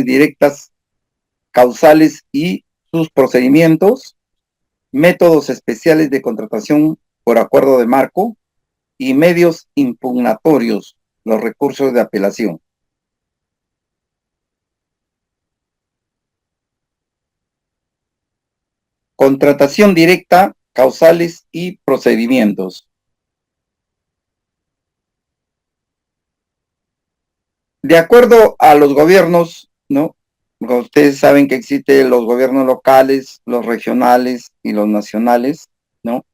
directas, causales y sus procedimientos, métodos especiales de contratación por acuerdo de marco y medios impugnatorios, los recursos de apelación. Contratación directa, causales y procedimientos. De acuerdo a los gobiernos, ¿no? Ustedes saben que existen los gobiernos locales, los regionales y los nacionales, ¿no?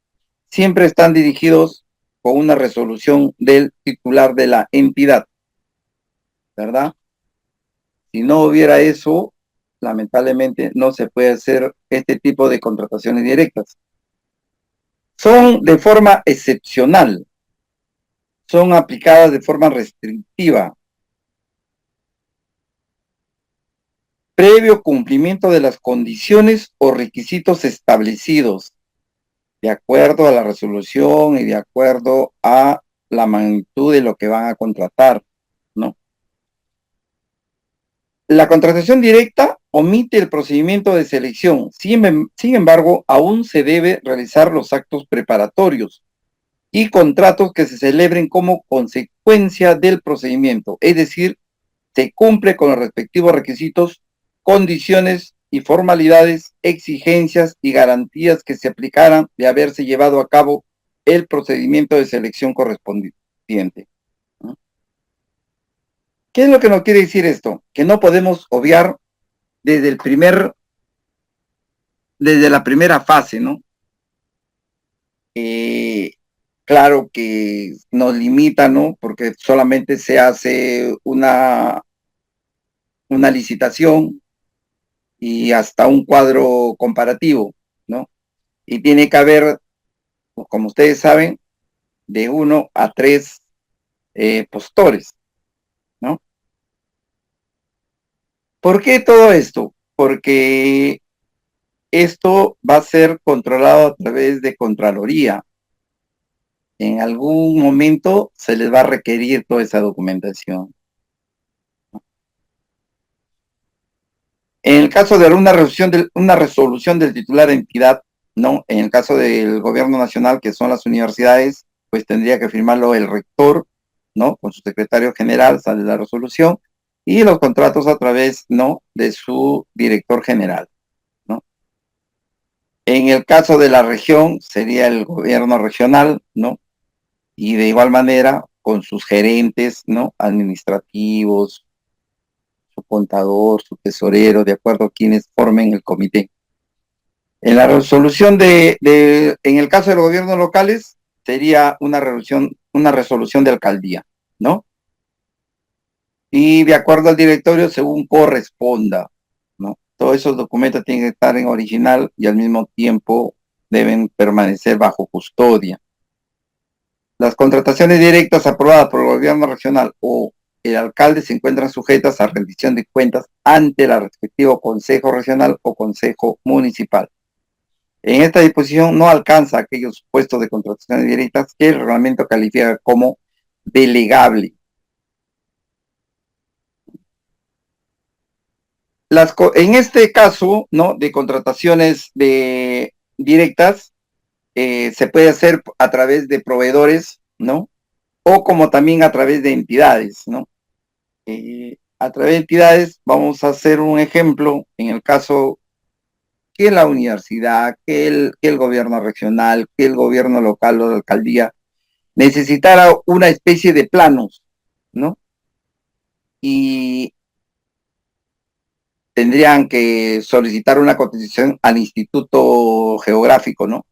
Siempre están dirigidos con una resolución del titular de la entidad, ¿verdad? Si no hubiera eso, lamentablemente no se puede hacer este tipo de contrataciones directas. Son de forma excepcional, son aplicadas de forma restrictiva, previo cumplimiento de las condiciones o requisitos establecidos, de acuerdo a la resolución y de acuerdo a la magnitud de lo que van a contratar, ¿no? La contratación directa omite el procedimiento de selección. Sin embargo, aún se debe realizar los actos preparatorios y contratos que se celebren como consecuencia del procedimiento. Es decir, se cumple con los respectivos requisitos, condiciones y formalidades, exigencias y garantías que se aplicaran de haberse llevado a cabo el procedimiento de selección correspondiente. ¿Qué es lo que nos quiere decir esto? Que no podemos obviar desde la primera fase, ¿no? Claro que nos limita, ¿no? Porque solamente se hace una licitación y hasta un cuadro comparativo, ¿no? Y tiene que haber, como ustedes saben, de 1 a 3 postores, ¿no? ¿Por qué todo esto? Porque esto va a ser controlado a través de Contraloría. En algún momento se les va a requerir toda esa documentación. En el caso de una resolución del titular de entidad, ¿no? En el caso del gobierno nacional, que son las universidades, pues tendría que firmarlo el rector, ¿no? Con su secretario general sale la resolución y los contratos a través, ¿no? De su director general, ¿no? En el caso de la región, sería el gobierno regional, ¿no? Y de igual manera, con sus gerentes, ¿no? Administrativos, su contador, su tesorero, de acuerdo a quienes formen el comité. En la resolución en el caso de los gobiernos locales, sería una resolución de alcaldía, ¿no? Y de acuerdo al directorio, según corresponda, ¿no? Todos esos documentos tienen que estar en original y al mismo tiempo deben permanecer bajo custodia. Las contrataciones directas aprobadas por el gobierno regional o el alcalde se encuentran sujetas a rendición de cuentas ante el respectivo consejo regional o consejo municipal. En esta disposición no alcanza aquellos puestos de contrataciones directas que el reglamento califica como delegable. En este caso, ¿no? De contrataciones directas, se puede hacer a través de proveedores, ¿no? O como también a través de entidades, ¿no? A través de entidades, vamos a hacer un ejemplo en el caso que la universidad, que el gobierno regional, que el gobierno local o la alcaldía necesitara una especie de planos, ¿no? Y tendrían que solicitar una cotización al Instituto Geográfico, ¿no?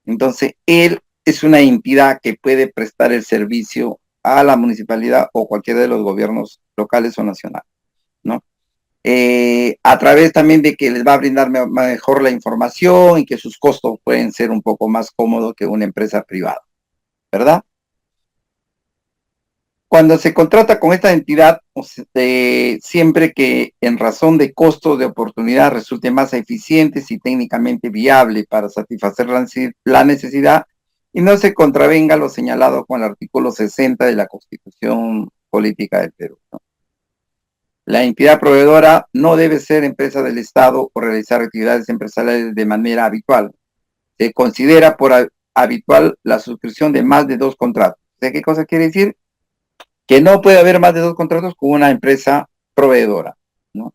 Entonces, él es una entidad que puede prestar el servicio a la municipalidad o cualquiera de los gobiernos locales o nacionales, ¿no? A través también de que les va a brindar mejor la información y que sus costos pueden ser un poco más cómodos que una empresa privada, ¿verdad? Cuando se contrata con esta entidad, siempre que en razón de costo de oportunidad resulte más eficiente y técnicamente viable para satisfacer la necesidad y no se contravenga lo señalado con el artículo 60 de la Constitución Política del Perú, ¿no? La entidad proveedora no debe ser empresa del Estado o realizar actividades empresariales de manera habitual. Se considera por habitual la suscripción de más de 2 contratos. ¿De qué cosa quiere decir? Que no puede haber más de 2 contratos con una empresa proveedora, ¿no?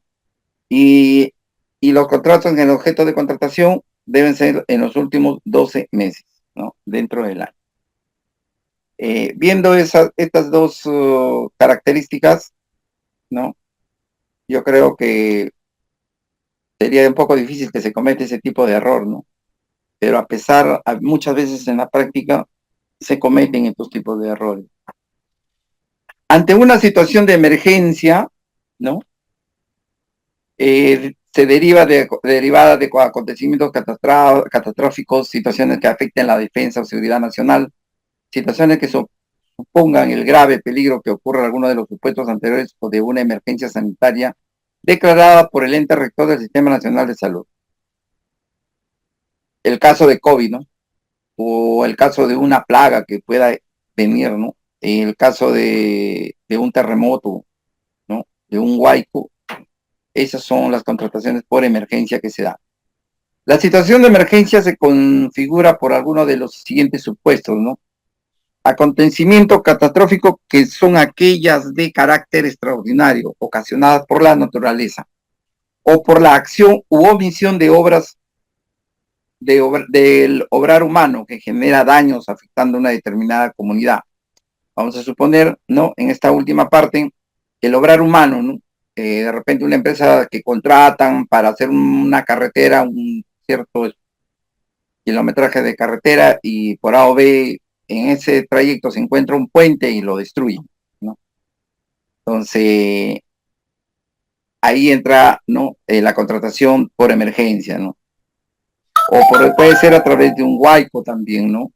Y, y los contratos en el objeto de contratación deben ser en los últimos 12 meses, ¿no? Dentro del año. Viendo estas dos características, ¿no? Yo creo que sería un poco difícil que se cometa ese tipo de error, ¿no? Pero muchas veces en la práctica se cometen estos tipos de errores. Ante una situación de emergencia, ¿no? Se derivada de acontecimientos catastróficos, situaciones que afecten la defensa o seguridad nacional, situaciones que supongan el grave peligro que ocurra en alguno de los supuestos anteriores o de una emergencia sanitaria declarada por el ente rector del Sistema Nacional de Salud. El caso de COVID, ¿no? O el caso de una plaga que pueda venir, ¿no? El caso de un terremoto, ¿no? De un huaico. Esas son las contrataciones por emergencia que se dan. La situación de emergencia se configura por alguno de los siguientes supuestos, ¿no? Acontecimiento catastrófico, que son aquellas de carácter extraordinario, ocasionadas por la naturaleza, o por la acción u omisión de obras del obrar humano que genera daños afectando a una determinada comunidad. Vamos a suponer, ¿no? En esta última parte, el obrar humano, ¿no? De repente una empresa que contratan para hacer una carretera, un cierto kilometraje de carretera, y por A o B en ese trayecto se encuentra un puente y lo destruyen, ¿no? Entonces, ahí entra, ¿no? La contratación por emergencia, ¿no? Puede ser a través de un huaico también, ¿no?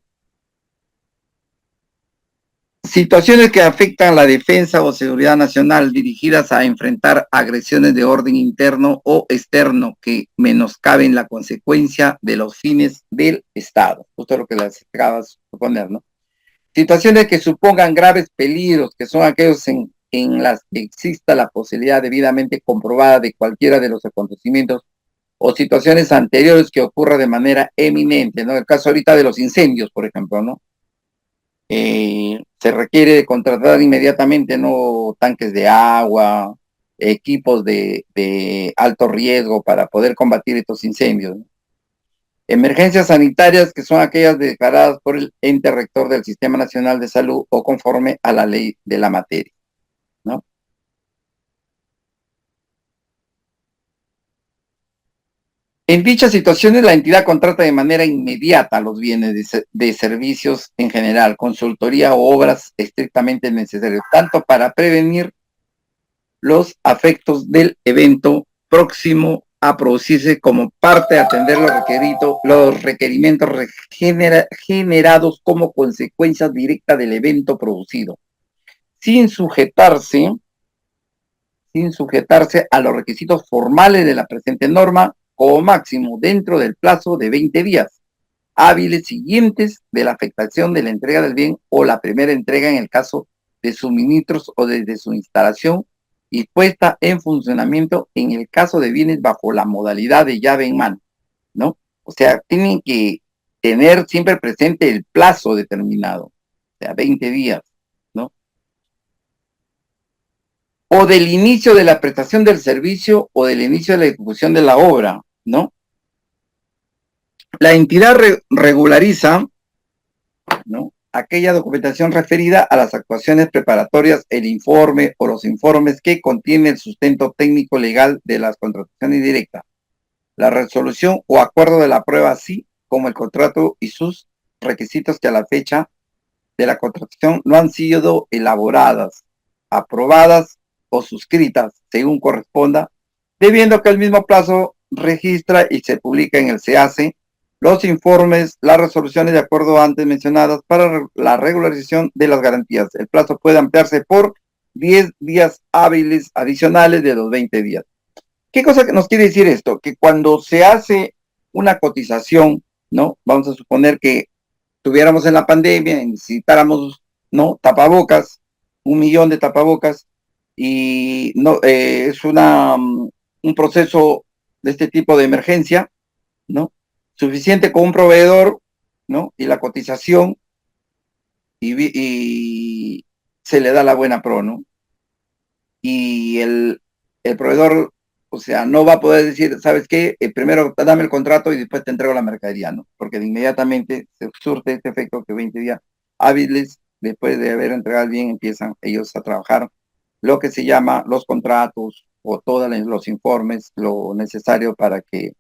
Situaciones que afectan la defensa o seguridad nacional dirigidas a enfrentar agresiones de orden interno o externo que menoscaben la consecuencia de los fines del Estado. Justo lo que les acabas de suponer, ¿no? Situaciones que supongan graves peligros, que son aquellos en las que exista la posibilidad debidamente comprobada de cualquiera de los acontecimientos o situaciones anteriores que ocurra de manera eminente, ¿no? El caso ahorita de los incendios, por ejemplo, ¿no? Se requiere de contratar inmediatamente, ¿no? Tanques de agua, equipos de alto riesgo para poder combatir estos incendios, ¿no? Emergencias sanitarias, que son aquellas declaradas por el ente rector del Sistema Nacional de Salud o conforme a la ley de la materia, ¿no? En dichas situaciones, la entidad contrata de manera inmediata los bienes de servicios en general, consultoría o obras estrictamente necesarias, tanto para prevenir los afectos del evento próximo a producirse como parte de atender los requerimientos generados como consecuencia directa del evento producido, sin sujetarse, sin sujetarse a los requisitos formales de la presente norma, como máximo dentro del plazo de 20 días hábiles siguientes de la afectación de la entrega del bien o la primera entrega en el caso de suministros o desde su instalación y puesta en funcionamiento en el caso de bienes bajo la modalidad de llave en mano, ¿no? O sea, tienen que tener siempre presente el plazo determinado, o sea, 20 días, ¿no? O del inicio de la prestación del servicio o del inicio de la ejecución de la obra, ¿no? La entidad regulariza, ¿no? Aquella documentación referida a las actuaciones preparatorias, el informe o los informes que contiene el sustento técnico legal de las contrataciones directas, la resolución o acuerdo de la prueba, así como el contrato y sus requisitos que a la fecha de la contratación no han sido elaboradas, aprobadas o suscritas según corresponda, debiendo que el mismo plazo registra y se publica en el SEACE los informes, las resoluciones de acuerdo antes mencionadas para la regularización de las garantías. El plazo puede ampliarse por 10 días hábiles adicionales de los 20 días. ¿Qué cosa nos quiere decir esto? Que cuando se hace una cotización, ¿no? Vamos a suponer que tuviéramos en la pandemia y necesitáramos, ¿no? Tapabocas, 1 millón de tapabocas, y no es un proceso de este tipo de emergencia, ¿no? Suficiente con un proveedor, ¿no? Y la cotización y se le da la buena pro, ¿no? Y el proveedor, o sea, no va a poder decir, ¿sabes qué? Primero dame el contrato y después te entrego la mercadería, ¿no? Porque de inmediatamente se surte este efecto que 20 días hábiles después de haber entregado bien empiezan ellos a trabajar lo que se llama los contratos o todos los informes, lo necesario para que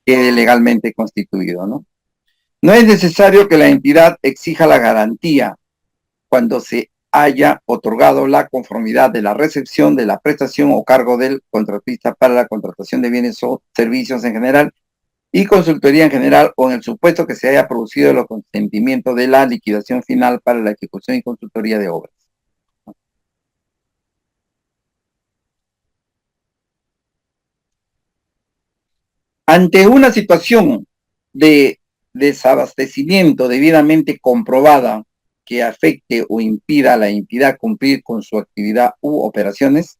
quede legalmente constituido, ¿no? No es necesario que la entidad exija la garantía cuando se haya otorgado la conformidad de la recepción de la prestación o cargo del contratista para la contratación de bienes o servicios en general y consultoría en general o en el supuesto que se haya producido el consentimiento de la liquidación final para la ejecución y consultoría de obras. Ante una situación de desabastecimiento debidamente comprobada que afecte o impida a la entidad cumplir con su actividad u operaciones,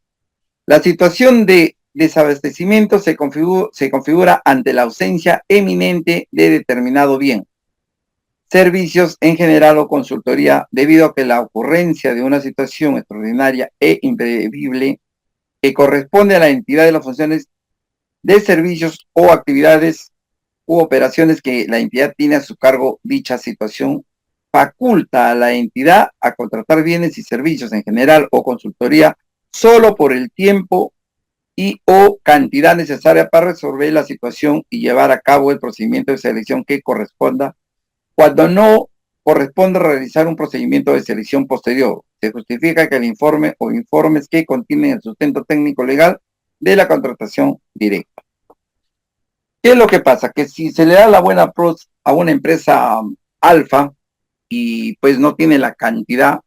la situación de desabastecimiento se configura ante la ausencia eminente de determinado bien, servicios en general o consultoría, debido a que la ocurrencia de una situación extraordinaria e imprevible que corresponde a la entidad de las funciones de servicios o actividades u operaciones que la entidad tiene a su cargo. Dicha situación faculta a la entidad a contratar bienes y servicios en general o consultoría solo por el tiempo y o cantidad necesaria para resolver la situación y llevar a cabo el procedimiento de selección que corresponda. Cuando no corresponde realizar un procedimiento de selección posterior, se justifica que el informe o informes que contienen el sustento técnico legal de la contratación directa. ¿Qué es lo que pasa? Que si se le da la buena pros a una empresa alfa y pues no tiene la cantidad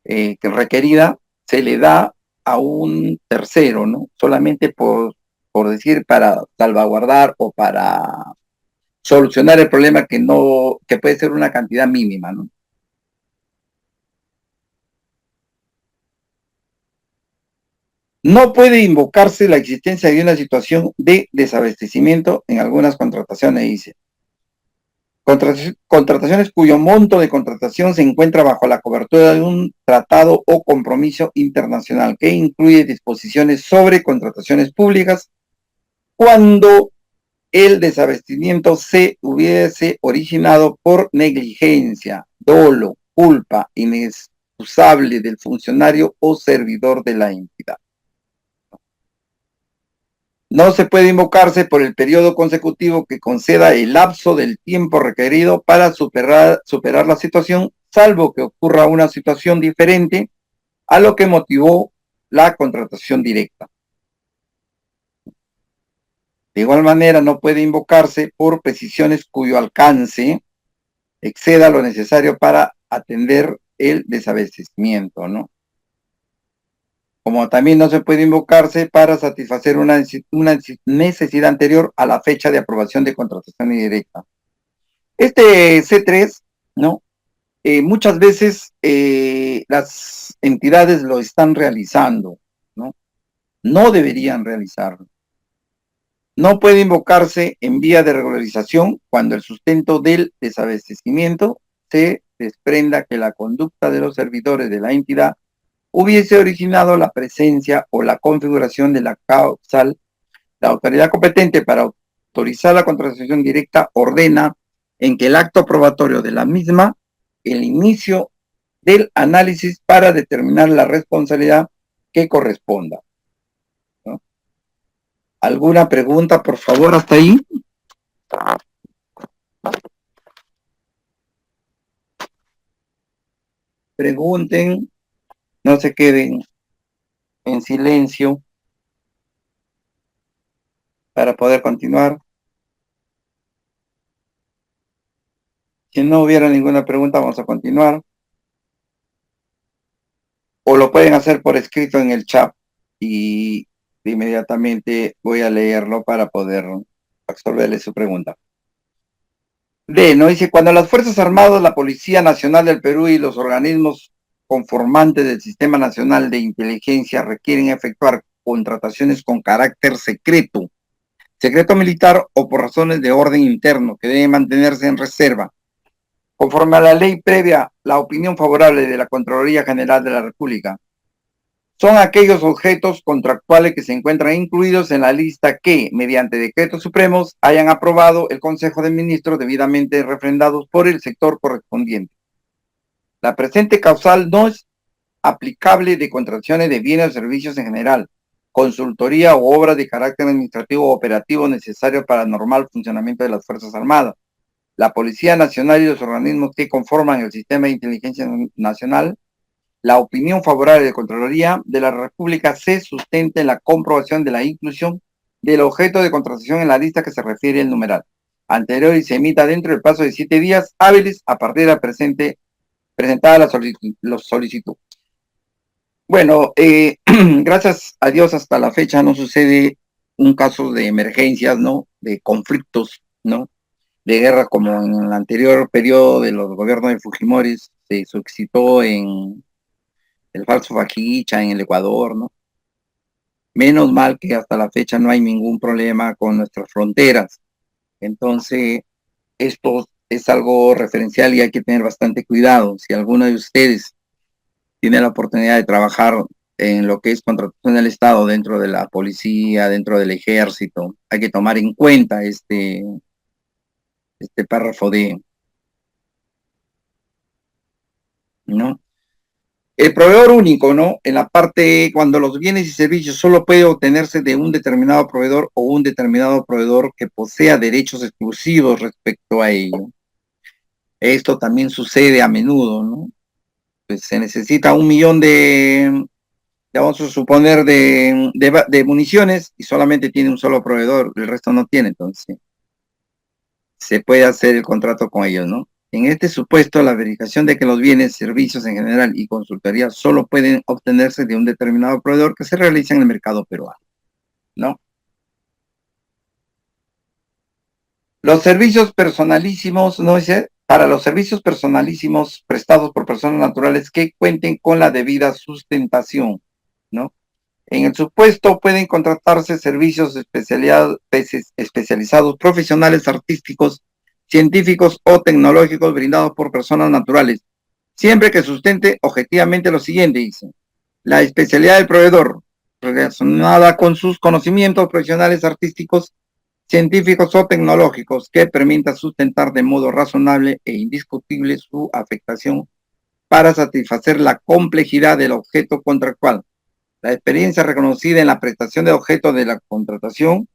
que requerida, se le da a un tercero, ¿no? Solamente por decir, para salvaguardar o para solucionar el problema que no, que puede ser una cantidad mínima, ¿no? No puede invocarse la existencia de una situación de desabastecimiento en algunas contrataciones, dice. Contrataciones cuyo monto de contratación se encuentra bajo la cobertura de un tratado o compromiso internacional que incluye disposiciones sobre contrataciones públicas cuando el desabastecimiento se hubiese originado por negligencia, dolo, culpa inexcusable del funcionario o servidor de la entidad. No se puede invocarse por el periodo consecutivo que conceda el lapso del tiempo requerido para superar la situación, salvo que ocurra una situación diferente a lo que motivó la contratación directa. De igual manera, no puede invocarse por precisiones cuyo alcance exceda lo necesario para atender el desabastecimiento, ¿no? Como también no se puede invocarse para satisfacer una necesidad anterior a la fecha de aprobación de contratación indirecta. Este C3, ¿no? Muchas veces las entidades lo están realizando, ¿no? No deberían realizarlo. No puede invocarse en vía de regularización cuando el sustento del desabastecimiento se desprenda que la conducta de los servidores de la entidad hubiese originado la presencia o la configuración de la causal. La autoridad competente para autorizar la contratación directa ordena en que el acto probatorio de la misma, el inicio del análisis para determinar la responsabilidad que corresponda, ¿no? ¿Alguna pregunta, por favor, hasta ahí? Pregunten, no se queden en silencio para poder continuar. Si no hubiera ninguna pregunta, vamos a continuar. O lo pueden hacer por escrito en el chat y inmediatamente voy a leerlo para poder absorberle su pregunta. D, ¿no? Dice, cuando las Fuerzas Armadas, la Policía Nacional del Perú y los organismos conformantes del Sistema Nacional de Inteligencia requieren efectuar contrataciones con carácter secreto, secreto militar o por razones de orden interno que deben mantenerse en reserva. Conforme a la ley previa, la opinión favorable de la Contraloría General de la República son aquellos objetos contractuales que se encuentran incluidos en la lista que, mediante decretos supremos, hayan aprobado el Consejo de Ministros debidamente refrendados por el sector correspondiente. La presente causal no es aplicable de contrataciones de bienes o servicios en general, consultoría o obras de carácter administrativo o operativo necesarios para el normal funcionamiento de las Fuerzas Armadas, la Policía Nacional y los organismos que conforman el Sistema de Inteligencia Nacional. La opinión favorable de Contraloría de la República se sustenta en la comprobación de la inclusión del objeto de contratación en la lista que se refiere al numeral anterior y se emita dentro del plazo de 7 días hábiles a partir de la presentada la solicitud. Bueno, gracias a Dios hasta la fecha no sucede un caso de emergencias, ¿no? De conflictos, ¿no? De guerra como en el anterior periodo de los gobiernos de Fujimori se suscitó en el Falso Faquicha, en el Ecuador, ¿no? Menos mal que hasta la fecha no hay ningún problema con nuestras fronteras. Entonces, esto es algo referencial y hay que tener bastante cuidado. Si alguno de ustedes tiene la oportunidad de trabajar en lo que es contratación del Estado dentro de la policía, dentro del ejército, hay que tomar en cuenta este párrafo de, ¿no? El proveedor único, ¿no? En la parte, cuando los bienes y servicios solo puede obtenerse de un determinado proveedor o un determinado proveedor que posea derechos exclusivos respecto a ello. Esto también sucede a menudo, ¿no? Pues se necesita 1 millón vamos a suponer, de municiones y solamente tiene un solo proveedor, el resto no tiene, entonces se puede hacer el contrato con ellos, ¿no? En este supuesto, la verificación de que los bienes, servicios en general y consultoría solo pueden obtenerse de un determinado proveedor que se realiza en el mercado peruano, ¿no? Los servicios personalísimos, ¿no? Dice, para los servicios personalísimos prestados por personas naturales que cuenten con la debida sustentación, ¿no? En el supuesto pueden contratarse servicios especializados, profesionales, artísticos, científicos o tecnológicos brindados por personas naturales, siempre que sustente objetivamente lo siguiente, dice, la especialidad del proveedor relacionada con sus conocimientos profesionales, artísticos, científicos o tecnológicos que permita sustentar de modo razonable e indiscutible su afectación para satisfacer la complejidad del objeto contractual, la experiencia reconocida en la prestación de objeto de la contratación,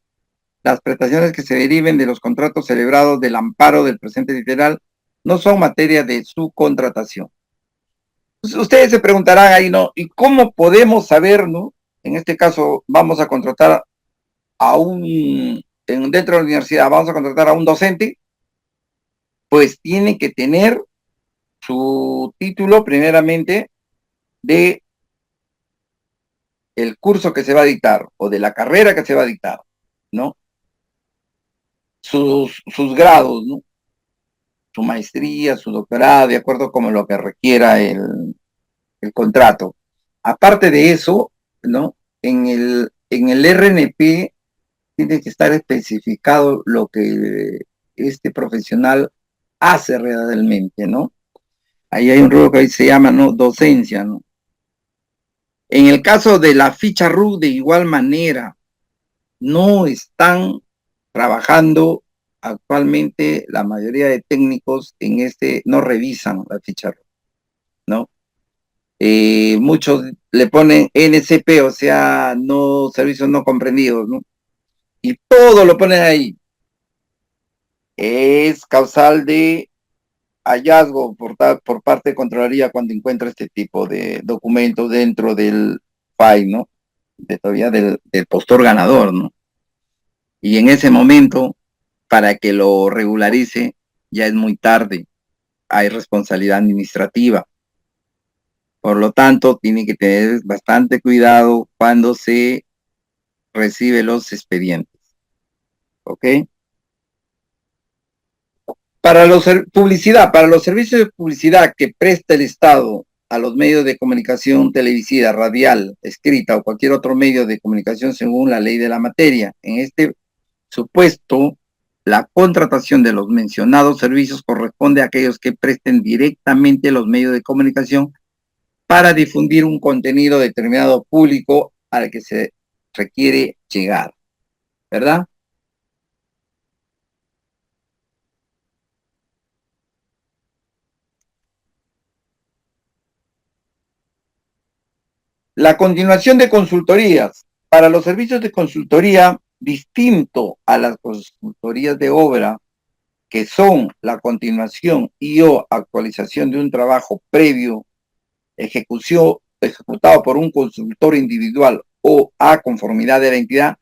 las prestaciones que se deriven de los contratos celebrados del amparo del presente literal no son materia de su contratación. Pues ustedes se preguntarán ahí, ¿no? ¿Y cómo podemos saber, ¿no? En este caso, vamos a contratar a dentro de la universidad, vamos a contratar a un docente, pues tiene que tener su título primeramente de el curso que se va a dictar o de la carrera que se va a dictar, ¿no? Sus grados, ¿no? Su maestría, su doctorado, de acuerdo con lo que requiera el contrato. Aparte de eso, ¿no? En el RNP tiene que estar especificado lo que este profesional hace realmente, ¿no? Ahí hay un rubro que se llama, ¿no? Docencia, ¿no? En el caso de la ficha RU, de igual manera, no están trabajando actualmente la mayoría de técnicos no revisan la ficha RU, ¿no? Muchos le ponen NCP, o sea, no servicios no comprendidos, ¿no? Y todo lo ponen ahí. Es causal de hallazgo por parte de Contraloría cuando encuentra este tipo de documentos dentro del file, ¿no? Todavía del postor ganador, ¿no? Y en ese momento, para que lo regularice, ya es muy tarde. Hay responsabilidad administrativa. Por lo tanto, tiene que tener bastante cuidado cuando se recibe los expedientes. ¿Ok? Para los servicios de publicidad que presta el Estado a los medios de comunicación televisiva, radial, escrita o cualquier otro medio de comunicación según la ley de la materia. En este supuesto, la contratación de los mencionados servicios corresponde a aquellos que presten directamente los medios de comunicación para difundir un contenido determinado público al que se requiere llegar, ¿verdad? La continuación de consultorías. Para los servicios de consultoría, distinto a las consultorías de obra, que son la continuación y o actualización de un trabajo previo, ejecutado por un consultor individual o a conformidad de la entidad,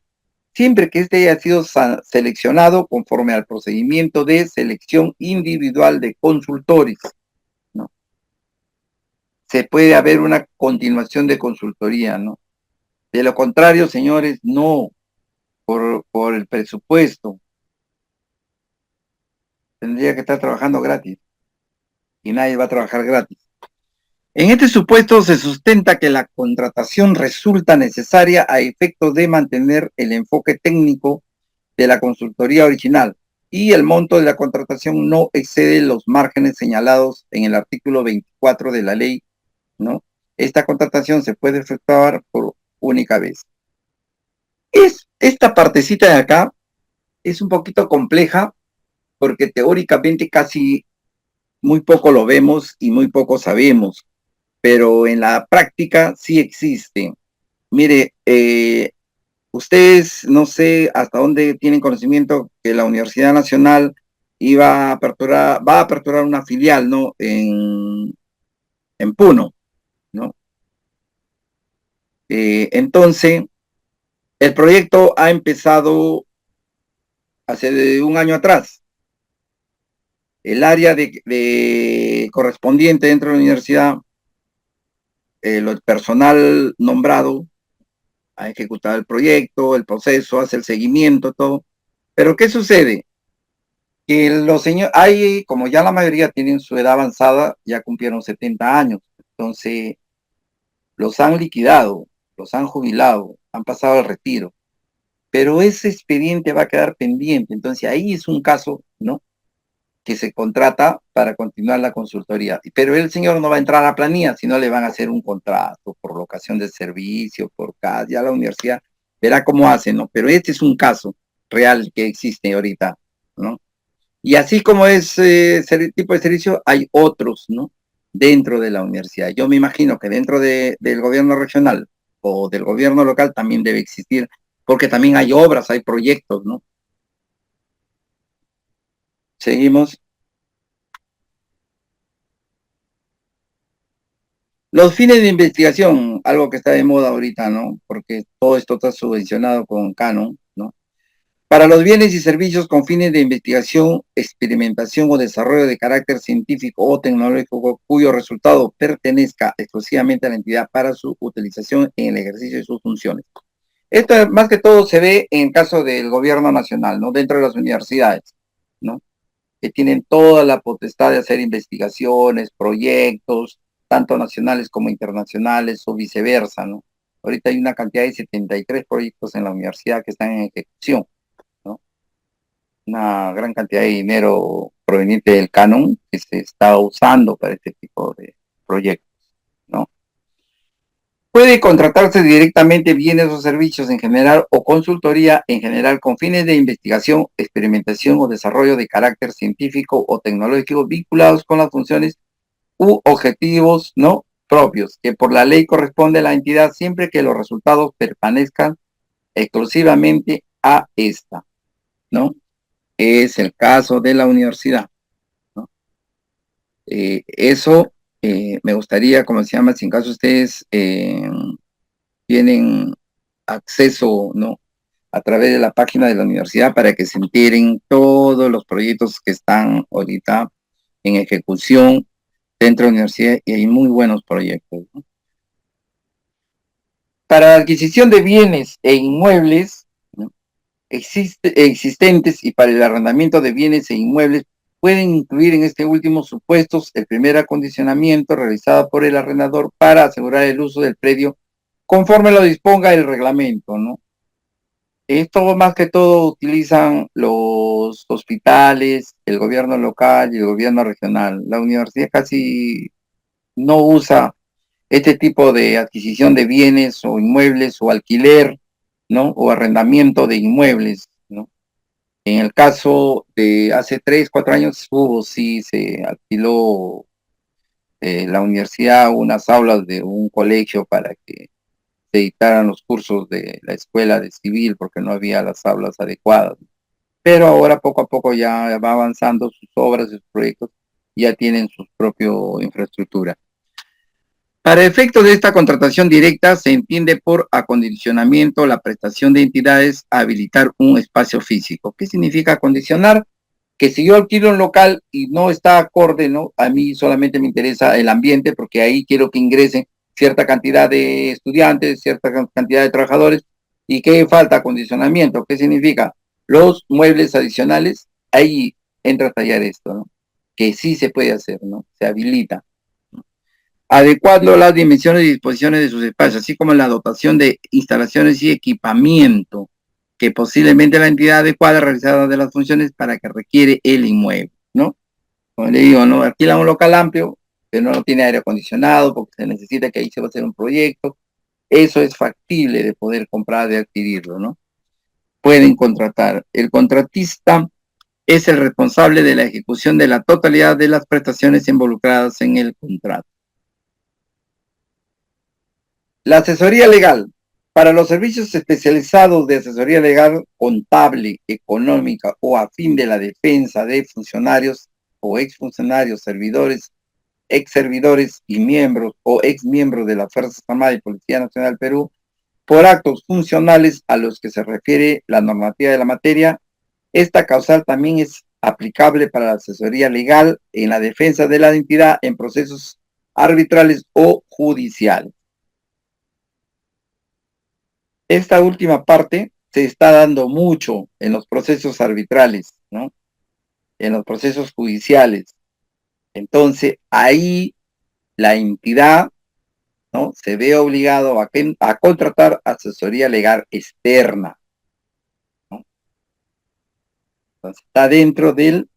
siempre que éste haya sido seleccionado conforme al procedimiento de selección individual de consultores, ¿no? Se puede haber una continuación de consultoría, ¿no? De lo contrario, señores, no, por el presupuesto, tendría que estar trabajando gratis y nadie va a trabajar gratis. En este supuesto se sustenta que la contratación resulta necesaria a efectos de mantener el enfoque técnico de la consultoría original y el monto de la contratación no excede los márgenes señalados en el artículo 24 de la ley, ¿no? Esta contratación se puede efectuar por única vez. Esta partecita de acá es un poquito compleja porque teóricamente casi muy poco lo vemos y muy poco sabemos, pero en la práctica sí existe. Mire, ustedes no sé hasta dónde tienen conocimiento que la Universidad Nacional va a aperturar una filial, ¿no? En Puno, ¿no? Entonces, el proyecto ha empezado hace un año atrás. El área de correspondiente dentro de la universidad, el personal nombrado, ha ejecutado el proyecto, el proceso, hace el seguimiento, todo. Pero ¿qué sucede? Que los señores, hay, como ya la mayoría tienen su edad avanzada, ya cumplieron 70 años, entonces los han liquidado, los han jubilado, han pasado al retiro, pero ese expediente va a quedar pendiente, entonces ahí es un caso, ¿no? Que se contrata para continuar la consultoría, pero el señor no va a entrar a la planilla, sino le van a hacer un contrato por locación de servicio, por cada, ya la universidad verá cómo hace, ¿no? Pero este es un caso real que existe ahorita, ¿no? Y así como ese tipo de servicio, hay otros, ¿no? Dentro de la universidad. Yo me imagino que dentro del gobierno regional o del gobierno local también debe existir, porque también hay obras, hay proyectos, ¿no? Seguimos. Los fines de investigación, algo que está de moda ahorita, ¿no? Porque todo esto está subvencionado con Canon, ¿no? Para los bienes y servicios con fines de investigación, experimentación o desarrollo de carácter científico o tecnológico cuyo resultado pertenezca exclusivamente a la entidad para su utilización en el ejercicio de sus funciones. Esto más que todo se ve en el caso del gobierno nacional, ¿no? Dentro de las universidades, ¿no? Que tienen toda la potestad de hacer investigaciones, proyectos, tanto nacionales como internacionales o viceversa, ¿no? Ahorita hay una cantidad de 73 proyectos en la universidad que están en ejecución, ¿no? Una gran cantidad de dinero proveniente del canon que se está usando para este tipo de proyectos, ¿no? Puede contratarse directamente bienes o servicios en general o consultoría en general con fines de investigación, experimentación o desarrollo de carácter científico o tecnológico vinculados con las funciones u objetivos, ¿no? Propios, que por la ley corresponde a la entidad siempre que los resultados permanezcan exclusivamente a esta, ¿no? Es el caso de la universidad, ¿no? Eso me gustaría, como se llama, si en caso ustedes tienen acceso, ¿no? A través de la página de la universidad para que se enteren todos los proyectos que están ahorita en ejecución dentro de la universidad y hay muy buenos proyectos, ¿no? Para la adquisición de bienes e inmuebles, ¿no? Existentes y para el arrendamiento de bienes e inmuebles pueden incluir en este último supuestos el primer acondicionamiento realizado por el arrendador para asegurar el uso del predio conforme lo disponga el reglamento, ¿no? Esto más que todo utilizan los hospitales, el gobierno local y el gobierno regional. La universidad casi no usa este tipo de adquisición de bienes o inmuebles o alquiler, ¿no? O arrendamiento de inmuebles, ¿no? En el caso de hace 3, 4 años hubo, sí, se alquiló la universidad unas aulas de un colegio para que se dictaran los cursos de la escuela de civil porque no había las aulas adecuadas. Pero ahora poco a poco ya va avanzando sus obras, sus proyectos, ya tienen su propia infraestructura. Para efectos de esta contratación directa se entiende por acondicionamiento la prestación de entidades a habilitar un espacio físico. ¿Qué significa acondicionar? Que si yo alquilo un local y no está acorde, ¿no? A mí solamente me interesa el ambiente porque ahí quiero que ingresen cierta cantidad de estudiantes, cierta cantidad de trabajadores. ¿Y qué falta? Acondicionamiento. ¿Qué significa? Los muebles adicionales, ahí entra a tallar esto, ¿no? Que sí se puede hacer, ¿no? Se habilita adecuando las dimensiones y disposiciones de sus espacios, así como la dotación de instalaciones y equipamiento que posiblemente la entidad adecuada realizada de las funciones para que requiere el inmueble, ¿no? Como le digo, ¿no? Alquila un local amplio, pero no tiene aire acondicionado porque se necesita que ahí se va a hacer un proyecto. Eso es factible de poder comprar, de adquirirlo, ¿no? Pueden contratar. El contratista es el responsable de la ejecución de la totalidad de las prestaciones involucradas en el contrato. La asesoría legal. Para los servicios especializados de asesoría legal, contable, económica o a fin de la defensa de funcionarios o exfuncionarios, servidores, ex servidores y miembros o ex miembros de las Fuerzas Armadas y Policía Nacional del Perú, por actos funcionales a los que se refiere la normativa de la materia, esta causal también es aplicable para la asesoría legal en la defensa de la entidad en procesos arbitrales o judiciales. Esta última parte se está dando mucho en los procesos arbitrales, ¿no? En los procesos judiciales. Entonces, ahí la entidad, ¿no? Se ve obligado a contratar asesoría legal externa, ¿no? Entonces, está dentro del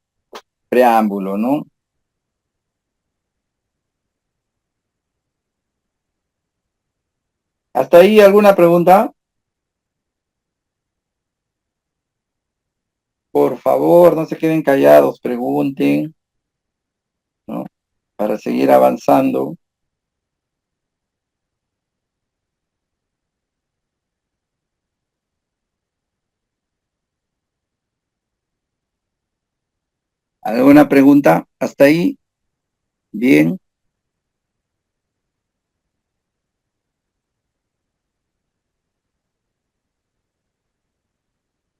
preámbulo, ¿no? ¿Hasta ahí alguna pregunta? Por favor, no se queden callados, pregunten, ¿no? Para seguir avanzando. ¿Alguna pregunta? ¿Hasta ahí? Bien.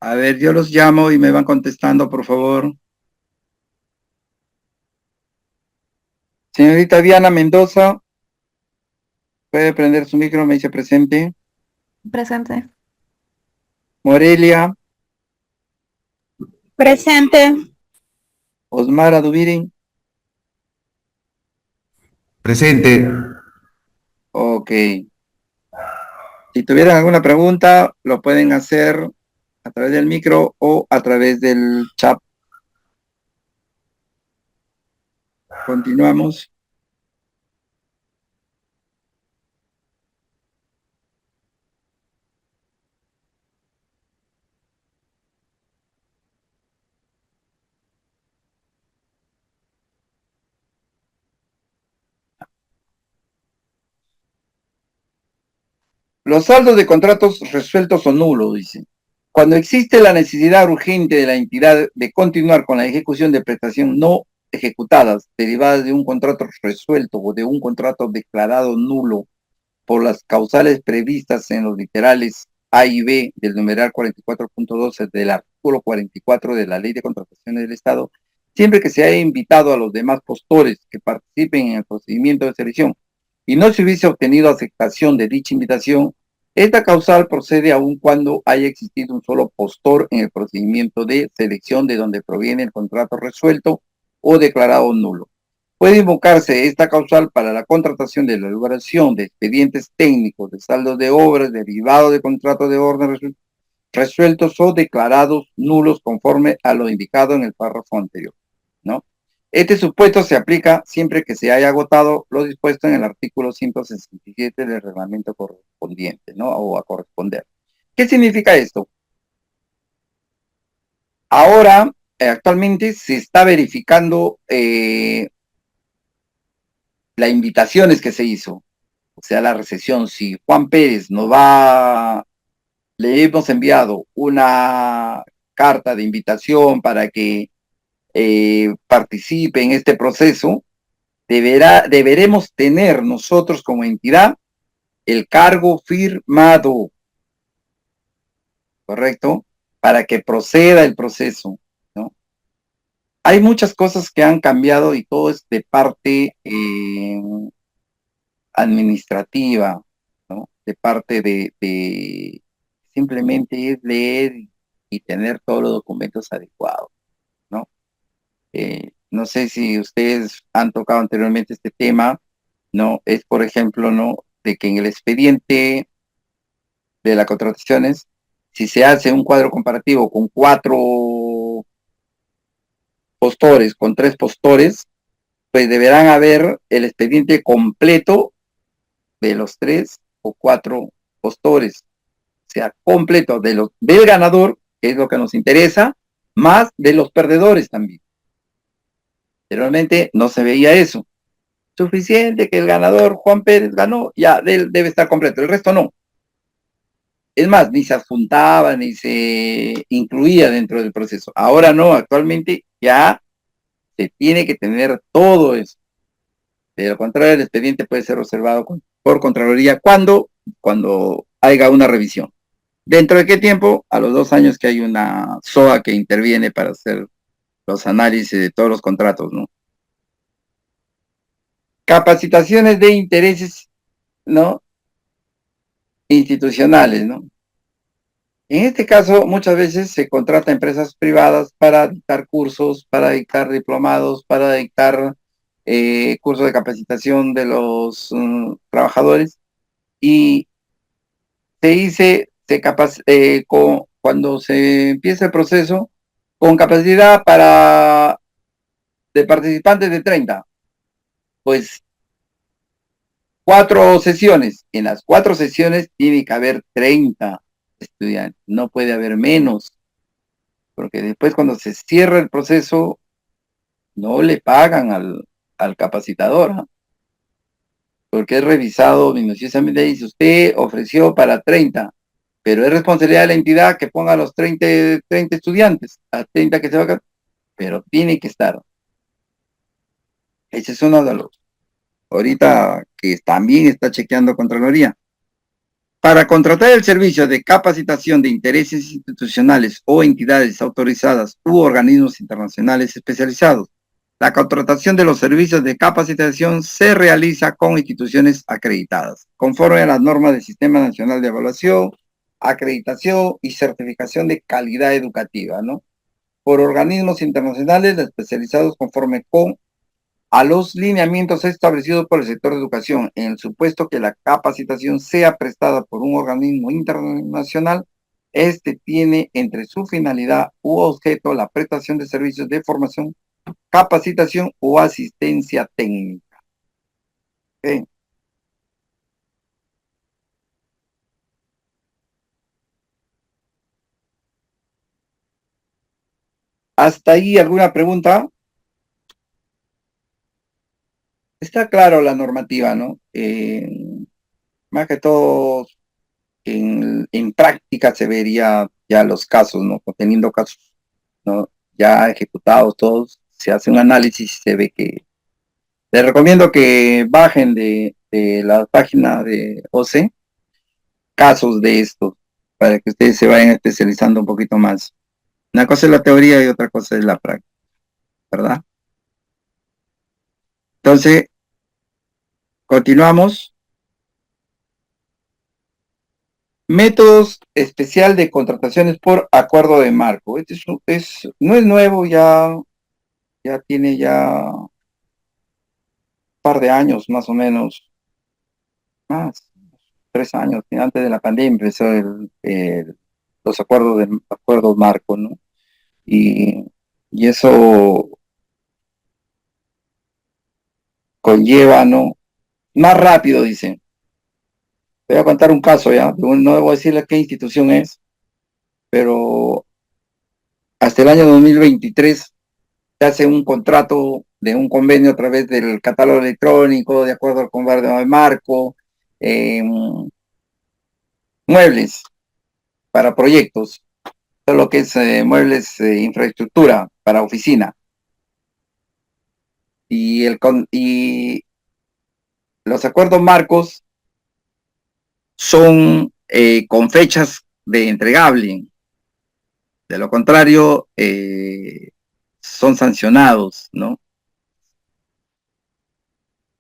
A ver, yo los llamo y me van contestando, por favor. Señorita Diana Mendoza, puede prender su micro, me dice presente. Presente. Morelia, Presente. Osmara Dubirin. Presente. Ok. Si tuvieran alguna pregunta, lo pueden hacer a través del micro o a través del chat. Continuamos. Los saldos de contratos resueltos o nulos, dice. Cuando existe la necesidad urgente de la entidad de continuar con la ejecución de prestaciones no ejecutadas derivadas de un contrato resuelto o de un contrato declarado nulo por las causales previstas en los literales A y B del numeral 44.12 del artículo 44 de la Ley de Contrataciones del Estado, siempre que se haya invitado a los demás postores que participen en el procedimiento de selección y no se hubiese obtenido aceptación de dicha invitación, esta causal procede aun cuando haya existido un solo postor en el procedimiento de selección de donde proviene el contrato resuelto o declarado nulo. Puede invocarse esta causal para la contratación de la elaboración de expedientes técnicos, de saldos de obras, derivado de contratos de orden resueltos o declarados nulos conforme a lo indicado en el párrafo anterior, ¿no? Este supuesto se aplica siempre que se haya agotado lo dispuesto en el artículo 167 del reglamento correspondiente, ¿no? O a corresponder. ¿Qué significa esto? Ahora, actualmente se está verificando las invitaciones que se hizo, o sea, la recepción. Si Juan Pérez le hemos enviado una carta de invitación para que participe en este proceso, deberemos tener nosotros como entidad el cargo firmado, ¿correcto? Para que proceda el proceso, ¿no? Hay muchas cosas que han cambiado y todo es de parte administrativa, ¿no? De parte simplemente es leer y tener todos los documentos adecuados, ¿no? No sé si ustedes han tocado anteriormente este tema, ¿no? Es, por ejemplo, ¿no? De que en el expediente de las contrataciones, si se hace un cuadro comparativo con 4 postores, con 3 postores, pues deberán haber el expediente completo de los 3 o 4 postores, o sea, completo del ganador, que es lo que nos interesa, más de los perdedores también. Anteriormente no se veía eso. Suficiente que el ganador Juan Pérez ganó, ya debe estar completo, el resto no. Es más, ni se adjuntaba, ni se incluía dentro del proceso. Ahora no, actualmente ya se tiene que tener todo eso. De lo contrario, el expediente puede ser observado por Contraloría cuando haya una revisión. ¿Dentro de qué tiempo? A los 2 años que hay una SOA que interviene para hacer los análisis de todos los contratos, ¿no? Capacitaciones de intereses, ¿no? Institucionales, ¿no? En este caso, muchas veces se contrata a empresas privadas para dictar cursos, para dictar diplomados, para dictar cursos de capacitación de los trabajadores, y se dice, cuando se empieza el proceso, con capacidad de participantes de 30, pues 4 sesiones. En las 4 sesiones tiene que haber 30 estudiantes, no puede haber menos, porque después cuando se cierra el proceso no le pagan al capacitador, ¿eh? Porque es revisado minuciosamente. Dice, usted ofreció para 30, pero es responsabilidad de la entidad que ponga a los 30 estudiantes, a 30 que se va a... Pero tiene que estar. Ese es uno de los, ahorita que también está chequeando Contraloría. Para contratar el servicio de capacitación de intereses institucionales o entidades autorizadas u organismos internacionales especializados, la contratación de los servicios de capacitación se realiza con instituciones acreditadas, conforme a las normas del Sistema Nacional de Evaluación, Acreditación y Certificación de Calidad Educativa, ¿no? Por organismos internacionales especializados conforme a los lineamientos establecidos por el sector de educación. En el supuesto que la capacitación sea prestada por un organismo internacional, este tiene entre su finalidad u objeto la prestación de servicios de formación, capacitación o asistencia técnica. ¿Okay? ¿Hasta ahí alguna pregunta? Está claro la normativa, ¿no? Más que todo en práctica se vería ya los casos, ¿no? Teniendo casos, ¿no? Ya ejecutados todos, se hace un análisis y se ve que... Les recomiendo que bajen de la página de OCE casos de estos, para que ustedes se vayan especializando un poquito más. Una cosa es la teoría y otra cosa es la práctica, ¿verdad? Entonces, continuamos. Métodos especial de contrataciones por acuerdo de marco. No es nuevo, ya ya tiene ya un par de años más o menos, más, 3 años, antes de la pandemia empezó los acuerdos marco, ¿no? Y, y eso conlleva, ¿no? Más rápido, dicen. Voy a contar un caso ya, no debo decirle qué institución es, pero hasta el año 2023 se hace un contrato de un convenio a través del catálogo electrónico, de acuerdo al convenio de marco, eh, muebles para proyectos, todo lo que es muebles, infraestructura para oficina. Y los acuerdos marcos son con fechas de entregable. De lo contrario, son sancionados, ¿no?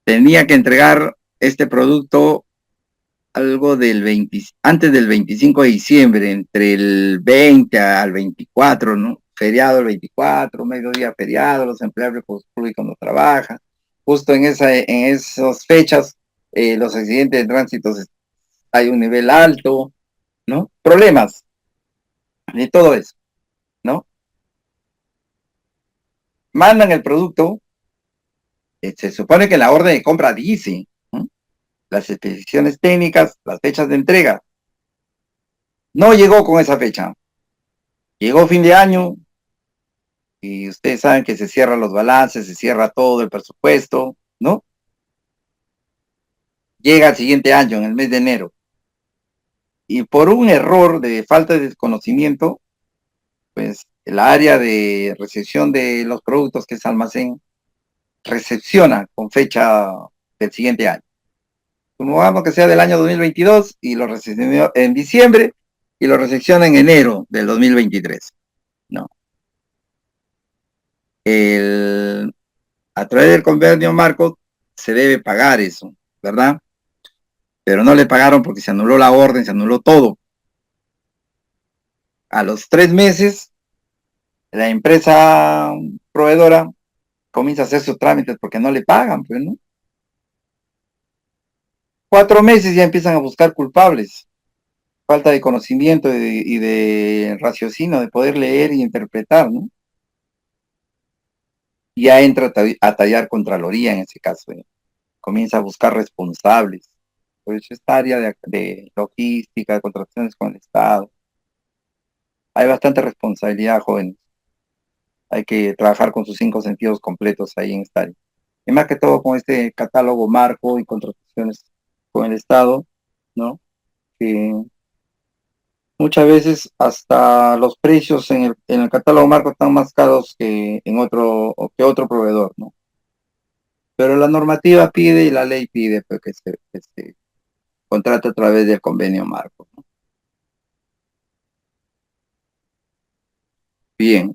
Tenía que entregar este producto algo antes del 25 de diciembre, entre el 20 al 24, ¿no? Feriado el 24, mediodía feriado, los empleados públicos no trabajan. Justo en esas fechas, los accidentes de tránsito hay un nivel alto, ¿no? Problemas de todo eso, ¿no? Mandan el producto, se supone que la orden de compra dice, ¿no? Las especificaciones técnicas, las fechas de entrega. No llegó con esa fecha. Llegó fin de año y ustedes saben que se cierran los balances, se cierra todo el presupuesto, ¿no? Llega el siguiente año, en el mes de enero. Y por un error de falta de conocimiento, pues el área de recepción de los productos, que es almacén, recepciona con fecha del siguiente año. Supongamos que sea del año 2022 y lo recepciona en diciembre y lo recepciona en enero del 2023, ¿no? A través del convenio marco se debe pagar eso, ¿verdad? Pero no le pagaron porque se anuló la orden, se anuló todo. A los 3 meses, la empresa proveedora comienza a hacer sus trámites porque no le pagan, pues, ¿no? 4 meses ya empiezan a buscar culpables. Falta de conocimiento y de raciocinio, de poder leer y interpretar, ¿no? Ya entra a tallar Contraloría en ese caso, ¿eh? Comienza a buscar responsables. Por eso esta área de logística, de contrataciones con el Estado, hay bastante responsabilidad, jóvenes. Hay que trabajar con sus 5 sentidos completos ahí en esta área. Y más que todo con este catálogo marco y contrataciones con el Estado, ¿no? Que muchas veces hasta los precios en el catálogo marco están más caros que otro proveedor, ¿no? Pero la normativa pide y la ley pide, pues, que se contrate a través del convenio marco, ¿no? Bien.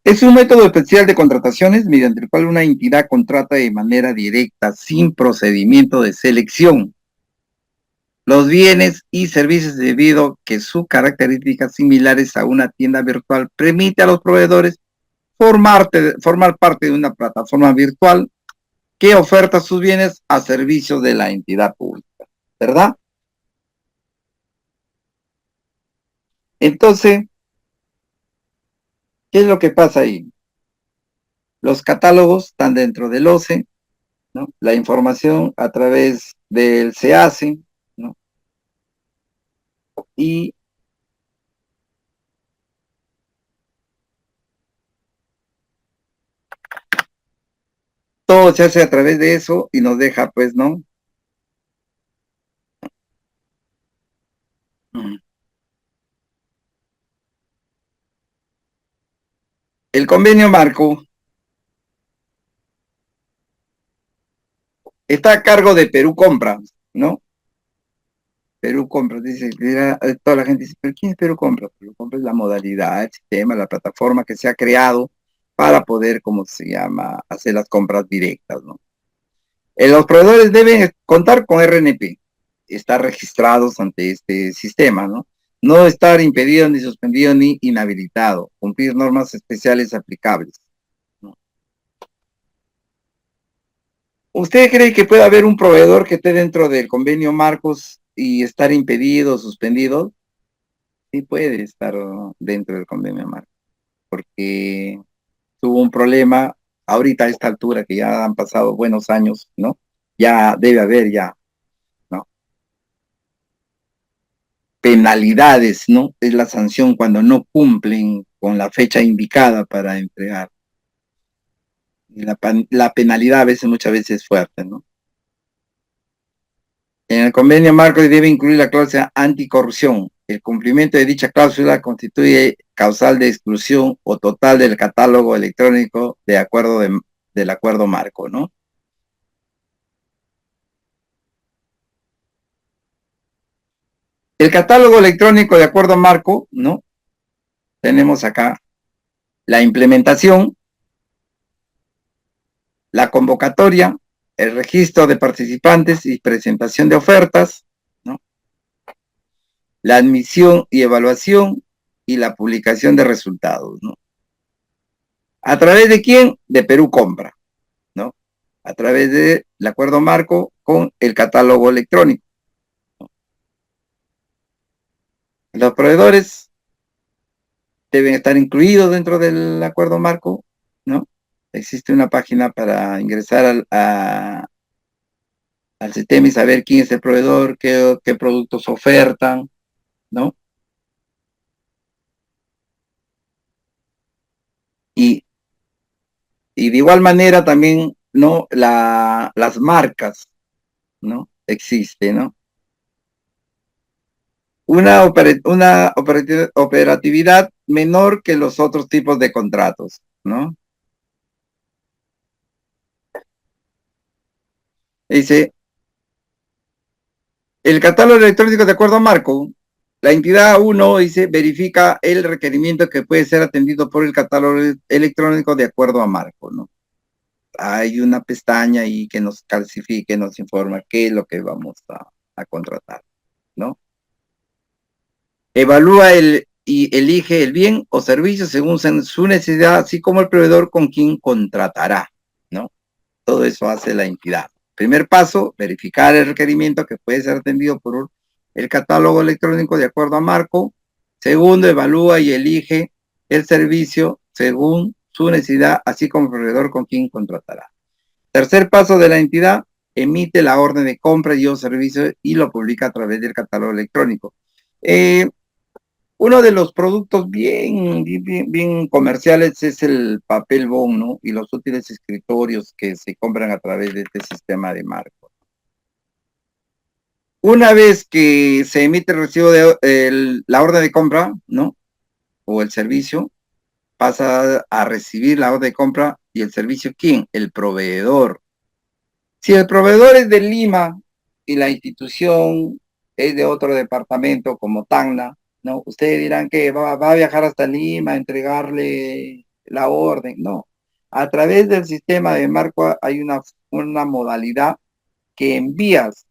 Es un método especial de contrataciones mediante el cual una entidad contrata de manera directa, sin procedimiento de selección, los bienes y servicios debido a que sus características similares a una tienda virtual permite a los proveedores formar parte de una plataforma virtual que oferta sus bienes a servicios de la entidad pública, ¿verdad? Entonces, ¿qué es lo que pasa ahí? Los catálogos están dentro del OCE, ¿no? La información a través del SEACE, ¿no? Y todo se hace a través de eso y nos deja, pues, ¿no? El convenio marco está a cargo de Perú Compras, ¿no? Perú Compras, dice, toda la gente dice, ¿pero quién es Perú Compras? Perú Compras es la modalidad, el sistema, la plataforma que se ha creado para poder, como se llama, hacer las compras directas, ¿no? Los proveedores deben contar con RNP, estar registrados ante este sistema, ¿no? No estar impedido, ni suspendido, ni inhabilitado, cumplir normas especiales aplicables, ¿no? ¿Usted cree que puede haber un proveedor que esté dentro del convenio Marcos y estar impedido, suspendido? Sí puede estar dentro del convenio Marcos, porque tuvo un problema ahorita a esta altura, que ya han pasado buenos años, ¿no? Ya debe haber ya, ¿no? Penalidades, ¿no? Es la sanción cuando no cumplen con la fecha indicada para entregar. Y la penalidad a veces, muchas veces es fuerte, ¿no? En el convenio marco debe incluir la cláusula anticorrupción. El cumplimiento de dicha cláusula constituye causal de exclusión o total del catálogo electrónico del acuerdo marco, ¿no? El catálogo electrónico de acuerdo marco, ¿no? Tenemos acá la implementación, la convocatoria, el registro de participantes y presentación de ofertas, ¿no? La admisión y evaluación y la publicación de resultados, ¿no? ¿A través de quién? De Perú Compra, ¿no? A través del acuerdo marco con el catálogo electrónico. Los proveedores deben estar incluidos dentro del acuerdo marco, ¿no? Existe una página para ingresar al sistema y saber quién es el proveedor, qué productos ofertan, ¿no? Y, y de igual manera también, ¿no? Las marcas, ¿no? Existe, ¿no? Una operatividad menor que los otros tipos de contratos, ¿no? Dice, el catálogo electrónico de acuerdo a marco, la entidad 1 dice, verifica el requerimiento que puede ser atendido por el catálogo electrónico de acuerdo a marco, ¿no? Hay una pestaña ahí que nos calcifique, nos informa qué es lo que vamos a contratar, ¿no? Evalúa y elige el bien o servicio según su necesidad, así como el proveedor con quien contratará, ¿no? Todo eso hace la entidad. Primer paso, verificar el requerimiento que puede ser atendido por el catálogo electrónico de acuerdo a marco. Segundo, evalúa y elige el servicio según su necesidad, así como el proveedor con quien contratará. Tercer paso de la entidad, emite la orden de compra y o servicio y lo publica a través del catálogo electrónico. Uno de los productos bien comerciales es el papel bond, ¿no? Y los útiles escritorios que se compran a través de este sistema de marco. Una vez que se emite el recibo de la orden de compra, ¿no? O el servicio, pasa a recibir la orden de compra y el servicio, ¿quién? El proveedor. Si el proveedor es de Lima y la institución es de otro departamento como Tacna, ¿no? Ustedes dirán que va a viajar hasta Lima a entregarle la orden. No. A través del sistema de marco hay una modalidad que envías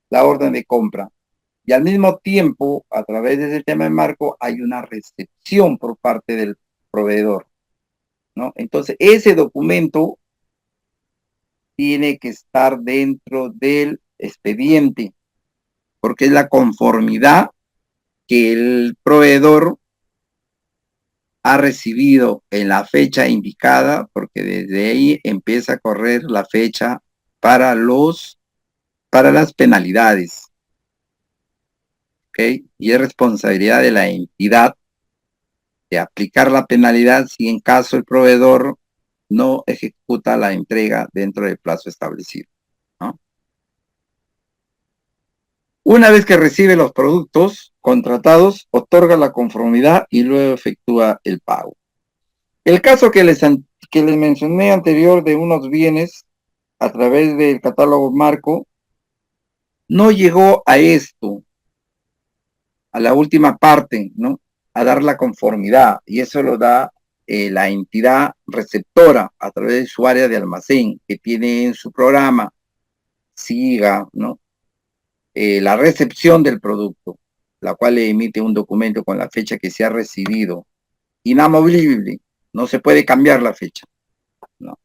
la orden de compra y al mismo tiempo, a través del sistema de marco, hay una recepción por parte del proveedor, ¿no? Entonces, ese documento tiene que estar dentro del expediente, porque es la conformidad que el proveedor ha recibido en la fecha indicada, porque desde ahí empieza a correr la fecha para para las penalidades, ¿ok? Y es responsabilidad de la entidad de aplicar la penalidad si en caso el proveedor no ejecuta la entrega dentro del plazo establecido, ¿no? Una vez que recibe los productos contratados, otorga la conformidad y luego efectúa el pago. El caso que les mencioné anterior de unos bienes a través del catálogo marco no llegó a esto, a la última parte, ¿no? A dar la conformidad, y eso lo da la entidad receptora a través de su área de almacén que tiene en su programa, siga, ¿no? La recepción del producto, la cual le emite un documento con la fecha que se ha recibido, inamovible, no se puede cambiar la fecha, ¿no?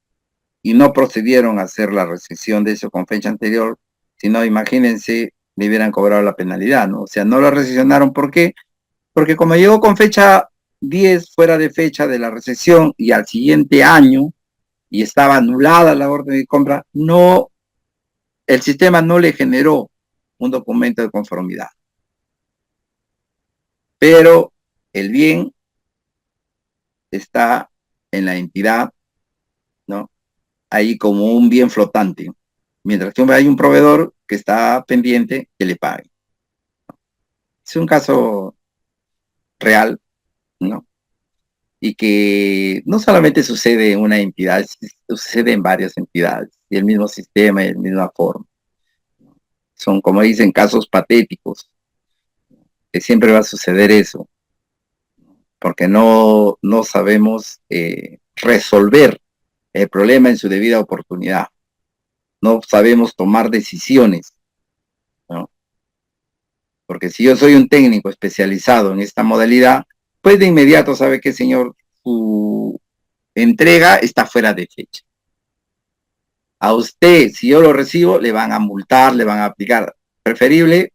Y no procedieron a hacer la recepción de eso con fecha anterior, sino imagínense, le hubieran cobrado la penalidad, ¿no? O sea, no lo recepcionaron, ¿por qué? Porque como llegó con fecha 10 fuera de fecha de la recepción y al siguiente año, y estaba anulada la orden de compra, no, el sistema no le generó un documento de conformidad. Pero el bien está en la entidad, ¿no? Ahí como un bien flotante. Mientras que hay un proveedor que está pendiente que le pague. Es un caso real, ¿no? Y que no solamente sucede en una entidad, sucede en varias entidades, y el mismo sistema y la misma forma. Son, como dicen, casos patéticos, que siempre va a suceder eso, porque no sabemos resolver el problema en su debida oportunidad. No sabemos tomar decisiones, ¿no? Porque si yo soy un técnico especializado en esta modalidad, pues de inmediato sabe que, señor, su entrega está fuera de fecha. A usted, si yo lo recibo, le van a multar, le van a aplicar. Preferible,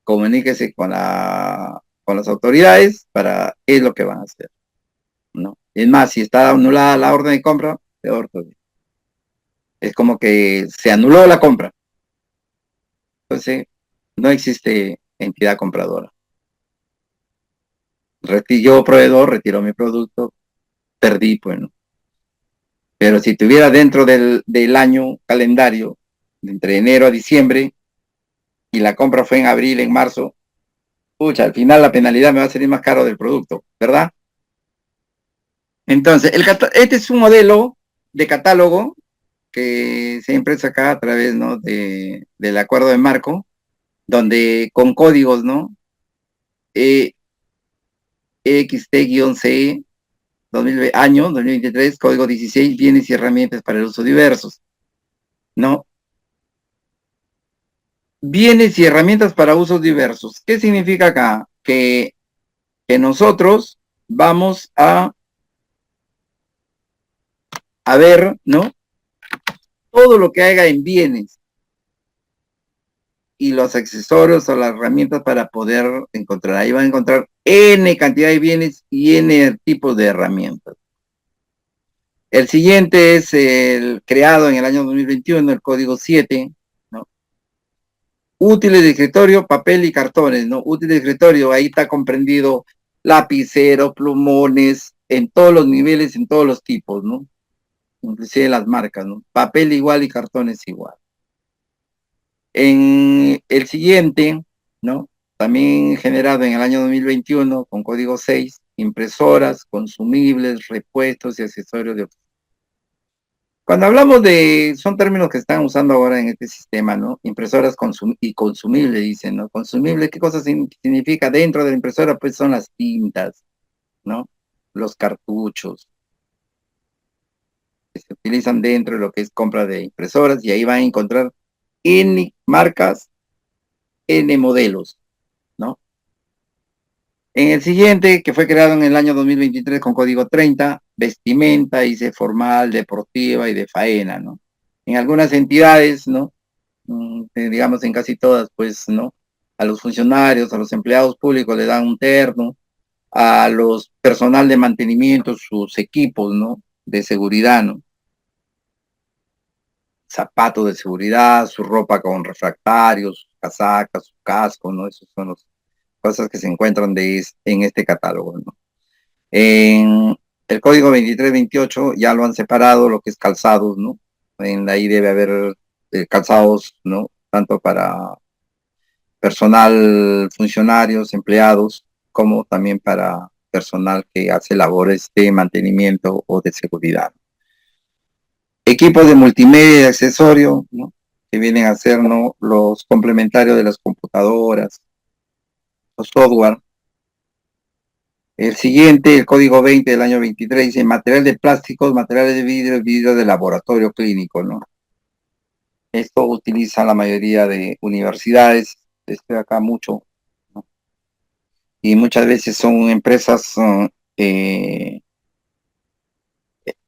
comuníquese con las autoridades para qué es lo que van a hacer, ¿no? Es más, si está anulada la orden de compra, peor todavía. Es como que se anuló la compra. Entonces, no existe entidad compradora. Yo, proveedor, retiro mi producto, perdí, pues, ¿no? Pero si tuviera dentro del año calendario, entre enero a diciembre, y la compra fue en abril, en marzo, pucha, al final la penalidad me va a salir más caro del producto, ¿verdad? Entonces, este es un modelo de catálogo que se ha impreso acá a través, ¿no? del acuerdo de marco, donde con códigos, ¿no? EXT-CE, año 2023, código 16, bienes y herramientas para el uso diversos, ¿no? Bienes y herramientas para usos diversos. ¿Qué significa acá? Que nosotros vamos a ver, ¿no? Todo lo que haya en bienes y los accesorios o las herramientas para poder encontrar. Ahí van a encontrar N cantidad de bienes y N tipos de herramientas. El siguiente es el creado en el año 2021, el código 7, ¿no? Útiles de escritorio, papel y cartones, ¿no? Útiles de escritorio, ahí está comprendido lapicero, plumones, en todos los niveles, en todos los tipos, ¿no? Inclusive las marcas, ¿no? Papel igual y cartones igual. En el siguiente, ¿no? También generado en el año 2021 con código 6, impresoras, consumibles, repuestos y accesorios de... Cuando hablamos son términos que están usando ahora en este sistema, ¿no? Impresoras y consumibles, dicen, ¿no? Consumible, ¿qué cosa significa? Dentro de la impresora, pues son las tintas, ¿no? Los cartuchos que se utilizan dentro de lo que es compra de impresoras y ahí van a encontrar N marcas, N modelos, ¿no? En el siguiente, que fue creado en el año 2023 con código 30, vestimenta, dice formal, deportiva y de faena, ¿no? En algunas entidades, ¿no? Digamos en casi todas, pues, ¿no? A los funcionarios, a los empleados públicos le dan un terno, a los personal de mantenimiento, sus equipos, ¿no? De seguridad, ¿no? Zapatos de seguridad, su ropa con refractarios, sus casacas, su casco, ¿no? Esas son las cosas que se encuentran en este catálogo, ¿no? En el código 2328 ya lo han separado lo que es calzados, ¿no? Ahí debe haber calzados, ¿no? Tanto para personal, funcionarios, empleados, como también para personal que hace labores de mantenimiento o de seguridad. Equipos de multimedia y de accesorio, ¿no? Que vienen a ser, ¿no? Los complementarios de las computadoras, los software, El siguiente, el código 20 del año 23, dice material de plásticos, materiales de vidrio, vidrio de laboratorio clínico, ¿no? Esto utiliza la mayoría de universidades, estoy acá mucho, ¿no? Y muchas veces son empresas eh,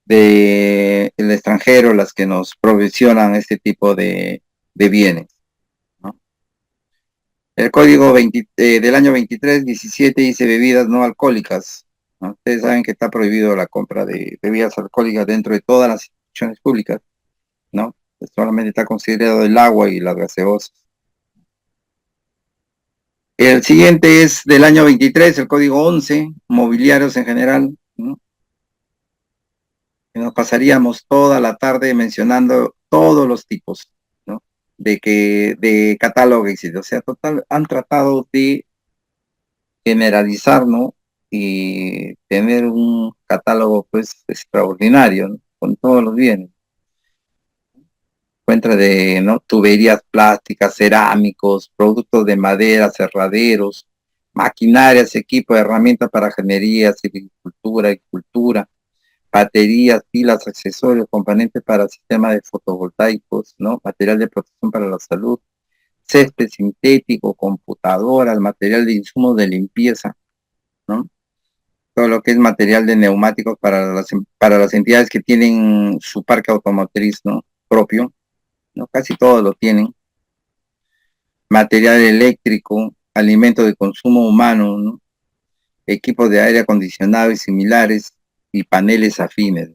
del extranjero las que nos provisionan este tipo de bienes, ¿no? El código 20, del año 23, 17 dice bebidas no alcohólicas, ¿no? Ustedes saben que está prohibido la compra de bebidas alcohólicas dentro de todas las instituciones públicas, ¿no? Solamente está considerado el agua y las gaseosas. El siguiente es del año 23, el código 11, mobiliarios en general, ¿no? Nos pasaríamos toda la tarde mencionando todos los tipos, ¿no? De catálogo que existe. O sea, total, han tratado de generalizar, ¿no? Y tener un catálogo, pues, extraordinario, ¿no? Con todos los bienes. Encuentra de, ¿no? Tuberías plásticas, cerámicos, productos de madera, cerraderos, maquinarias, equipo de herramientas para ingeniería, silvicultura, agricultura, baterías, pilas, accesorios, componentes para sistemas de fotovoltaicos, ¿no? Material de protección para la salud, césped sintético, computadoras, material de insumos de limpieza, ¿no? Todo lo que es material de neumáticos para las entidades que tienen su parque automotriz, ¿no? Propio, ¿no? Casi todos lo tienen. Material eléctrico, alimentos de consumo humano, ¿no? Equipos de aire acondicionado y similares, y paneles afines.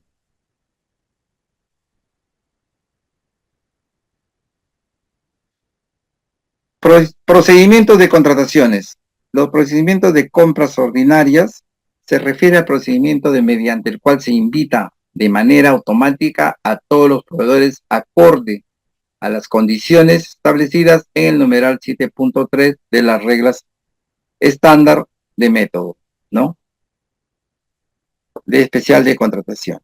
Procedimientos de contrataciones. Los procedimientos de compras ordinarias se refiere al procedimiento mediante el cual se invita de manera automática a todos los proveedores acorde a las condiciones establecidas en el numeral 7.3 de las reglas estándar de método, ¿no? De especial de contratación.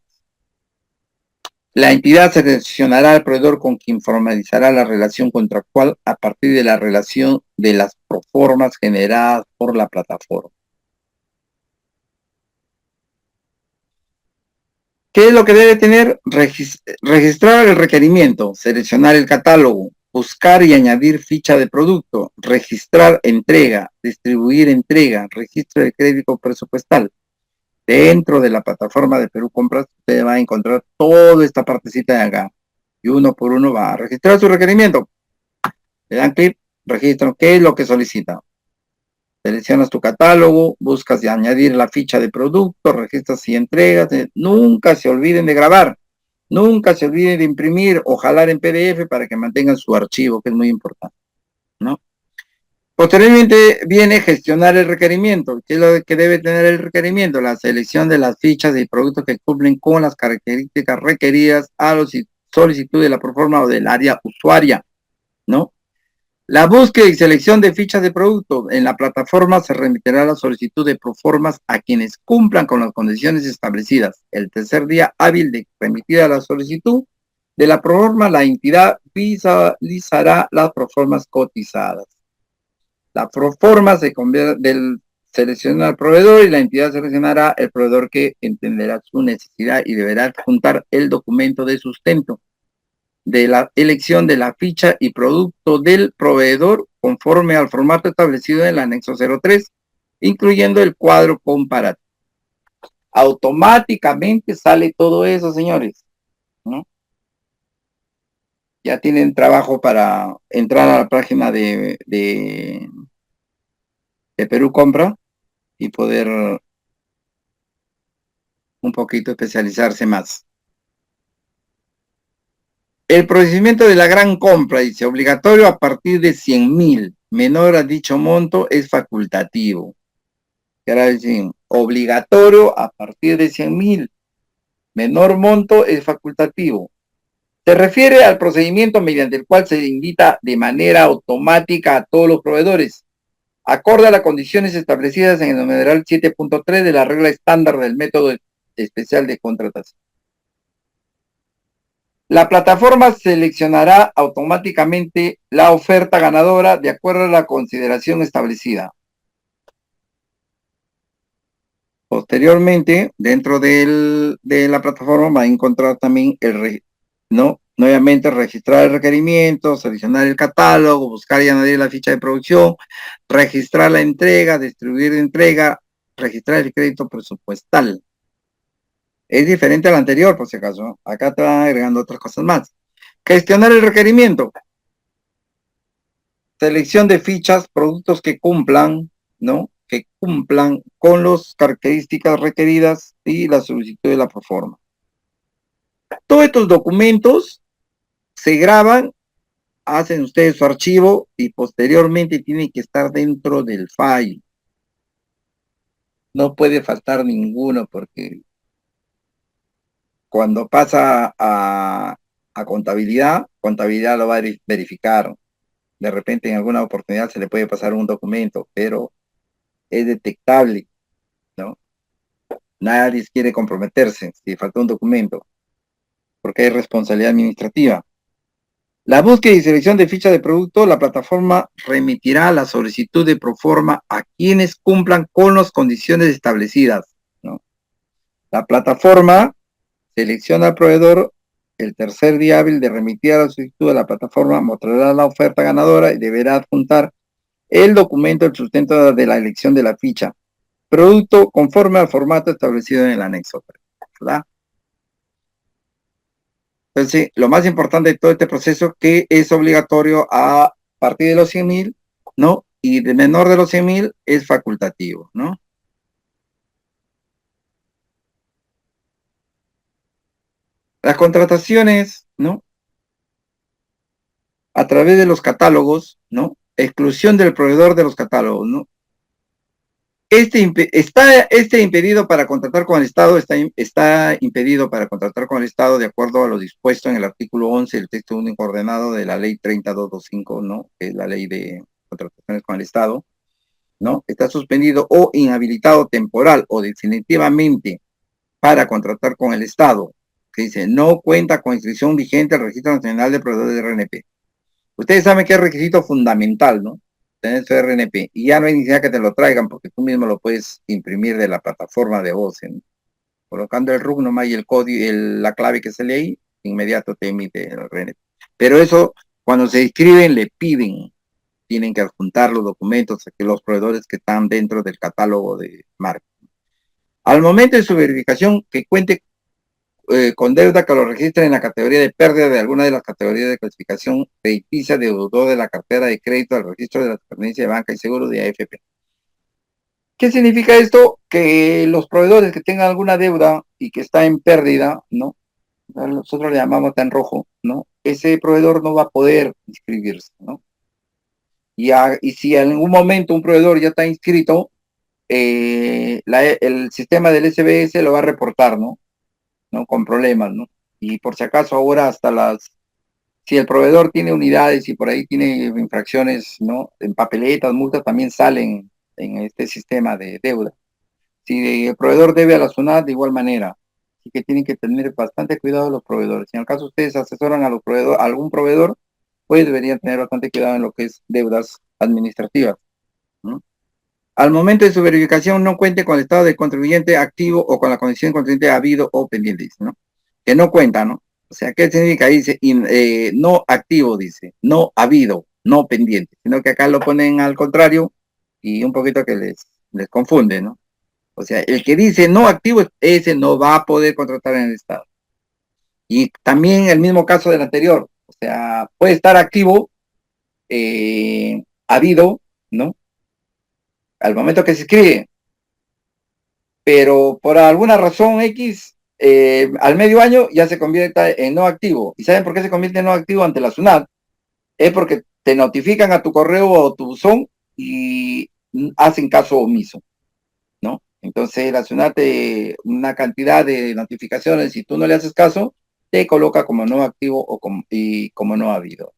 La entidad seleccionará al proveedor con quien formalizará la relación contractual a partir de la relación de las proformas generadas por la plataforma. ¿Qué es lo que debe tener? Registrar el requerimiento, seleccionar el catálogo, buscar y añadir ficha de producto, registrar entrega, distribuir entrega, registro de crédito presupuestal. Dentro de la plataforma de Perú Compras, usted va a encontrar toda esta partecita de acá. Y uno por uno va a registrar su requerimiento. Le dan clic, registran qué es lo que solicita. Seleccionas tu catálogo, buscas de añadir la ficha de producto, registras y entregas. Nunca se olviden de grabar. Nunca se olviden de imprimir o jalar en PDF para que mantengan su archivo, que es muy importante, ¿no? Posteriormente viene gestionar el requerimiento. ¿Qué es lo que debe tener el requerimiento? La selección de las fichas y productos que cumplen con las características requeridas a la solicitud de la proforma o del área usuaria, ¿no? La búsqueda y selección de fichas de producto. En la plataforma se remitirá la solicitud de proformas a quienes cumplan con las condiciones establecidas. El tercer día hábil de remitida la solicitud de la proforma, la entidad visualizará las proformas cotizadas. La proforma se convierte del selecciona al proveedor y la entidad seleccionará el proveedor que entenderá su necesidad y deberá juntar el documento de sustento de la elección de la ficha y producto del proveedor conforme al formato establecido en el anexo 03, incluyendo el cuadro comparativo. Automáticamente sale todo eso, señores, ¿no? Ya tienen trabajo para entrar a la página de Perú Compra y poder un poquito especializarse más. El procedimiento de la gran compra, dice, obligatorio a partir de 100.000, menor a dicho monto es facultativo. Quiere decir, obligatorio a partir de 100.000, menor monto es facultativo. Se refiere al procedimiento mediante el cual se invita de manera automática a todos los proveedores, acorde a las condiciones establecidas en el numeral 7.3 de la regla estándar del método especial de contratación. La plataforma seleccionará automáticamente la oferta ganadora de acuerdo a la consideración establecida. Posteriormente, dentro de la plataforma va a encontrar también ¿no? Nuevamente registrar el requerimiento, seleccionar el catálogo, buscar y añadir la ficha de producción, registrar la entrega, distribuir la entrega, registrar el crédito presupuestal. Es diferente al anterior, por si acaso. Acá te van agregando otras cosas más. Gestionar el requerimiento. Selección de fichas, productos que cumplan, ¿no? Que cumplan con las características requeridas y la solicitud de la proforma. Todos estos documentos se graban, hacen ustedes su archivo y posteriormente tienen que estar dentro del file. No puede faltar ninguno porque cuando pasa a contabilidad, contabilidad lo va a verificar. De repente en alguna oportunidad se le puede pasar un documento, pero es detectable, ¿no? Nadie quiere comprometerse si falta un documento, porque hay responsabilidad administrativa. La búsqueda y selección de ficha de producto, la plataforma remitirá la solicitud de proforma a quienes cumplan con las condiciones establecidas, ¿no? La plataforma selecciona al proveedor, el tercer día hábil de remitir a la solicitud de la plataforma mostrará la oferta ganadora y deberá adjuntar el documento del sustento de la elección de la ficha. Producto conforme al formato establecido en el anexo, ¿verdad? Entonces, lo más importante de todo este proceso que es obligatorio a partir de los 100.000, ¿no? Y de menor de los 100.000 es facultativo, ¿no? Las contrataciones, ¿no? A través de los catálogos, ¿no? Exclusión del proveedor de los catálogos, ¿no? Este impedido para contratar con el Estado, está impedido para contratar con el Estado de acuerdo a lo dispuesto en el artículo 11 del texto único ordenado de la ley 30225, ¿no? Que es la ley de contrataciones con el Estado, ¿no? Está suspendido o inhabilitado temporal o definitivamente para contratar con el Estado, que dice, no cuenta con inscripción vigente al Registro Nacional de Proveedores de RNP. Ustedes saben que es requisito fundamental, ¿no? Tener su RNP. Y ya no hay necesidad que te lo traigan porque tú mismo lo puedes imprimir de la plataforma de OCE, ¿no? Colocando el RUC nomás y el código, la clave que se lee ahí, inmediato te emite el RNP. Pero eso, cuando se inscriben, le piden, tienen que adjuntar los documentos que los proveedores que están dentro del catálogo de marca. Al momento de su verificación, que cuente con deuda que lo registre en la categoría de pérdida de alguna de las categorías de clasificación crediticia deudor de la cartera de crédito al registro de la dependencia de banca y seguro de AFP. ¿Qué significa esto? Que los proveedores que tengan alguna deuda y que está en pérdida, ¿no? Nosotros le llamamos está en rojo, ¿no? Ese proveedor no va a poder inscribirse, ¿no? Y si en algún momento un proveedor ya está inscrito, el sistema del SBS lo va a reportar, ¿no? ¿No? Con problemas, ¿no? Y por si acaso ahora si el proveedor tiene unidades y por ahí tiene infracciones, ¿no? En papeletas, multas también salen en este sistema de deuda. Si el proveedor debe a la SUNAT, de igual manera. Así que tienen que tener bastante cuidado los proveedores. Si en el caso ustedes asesoran a algún proveedor, pues deberían tener bastante cuidado en lo que es deudas administrativas, ¿no? Al momento de su verificación no cuente con el estado de contribuyente activo o con la condición de contribuyente habido o pendiente, dice, ¿no? Que no cuenta, ¿no? O sea, ¿qué significa? Dice, no activo, dice, no habido, no pendiente, sino que acá lo ponen al contrario y un poquito que les confunde, ¿no? O sea, el que dice no activo, ese no va a poder contratar en el Estado. Y también el mismo caso del anterior, o sea, puede estar activo, habido, ¿no? Al momento que se escribe, pero por alguna razón X, al medio año ya se convierte en no activo. ¿Y saben por qué se convierte en no activo ante la SUNAT? Es porque te notifican a tu correo o tu buzón y hacen caso omiso, ¿no? Entonces la SUNAT, una cantidad de notificaciones, si tú no le haces caso, te coloca como no activo y como no habido.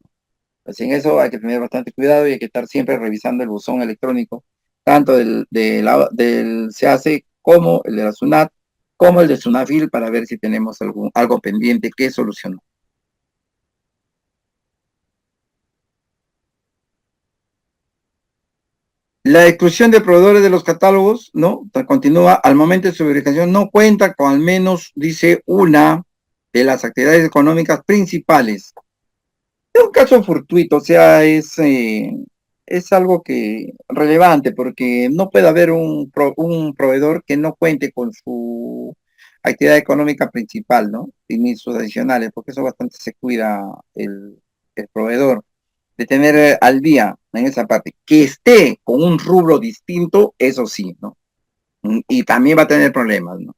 Así en eso hay que tener bastante cuidado y hay que estar siempre revisando el buzón electrónico, tanto del CAC como el de la SUNAT, como el de SUNAFIL, para ver si tenemos algo pendiente que solucionar. La exclusión de proveedores de los catálogos, ¿no? Continúa, al momento de su verificación no cuenta con al menos, dice, una de las actividades económicas principales. Es un caso fortuito, o sea, es algo que relevante porque no puede haber un proveedor que no cuente con su actividad económica principal, ¿no? Y ni sus adicionales, porque eso bastante se cuida el proveedor de tener al día en esa parte. Que esté con un rubro distinto, eso sí, ¿no? Y también va a tener problemas, ¿no?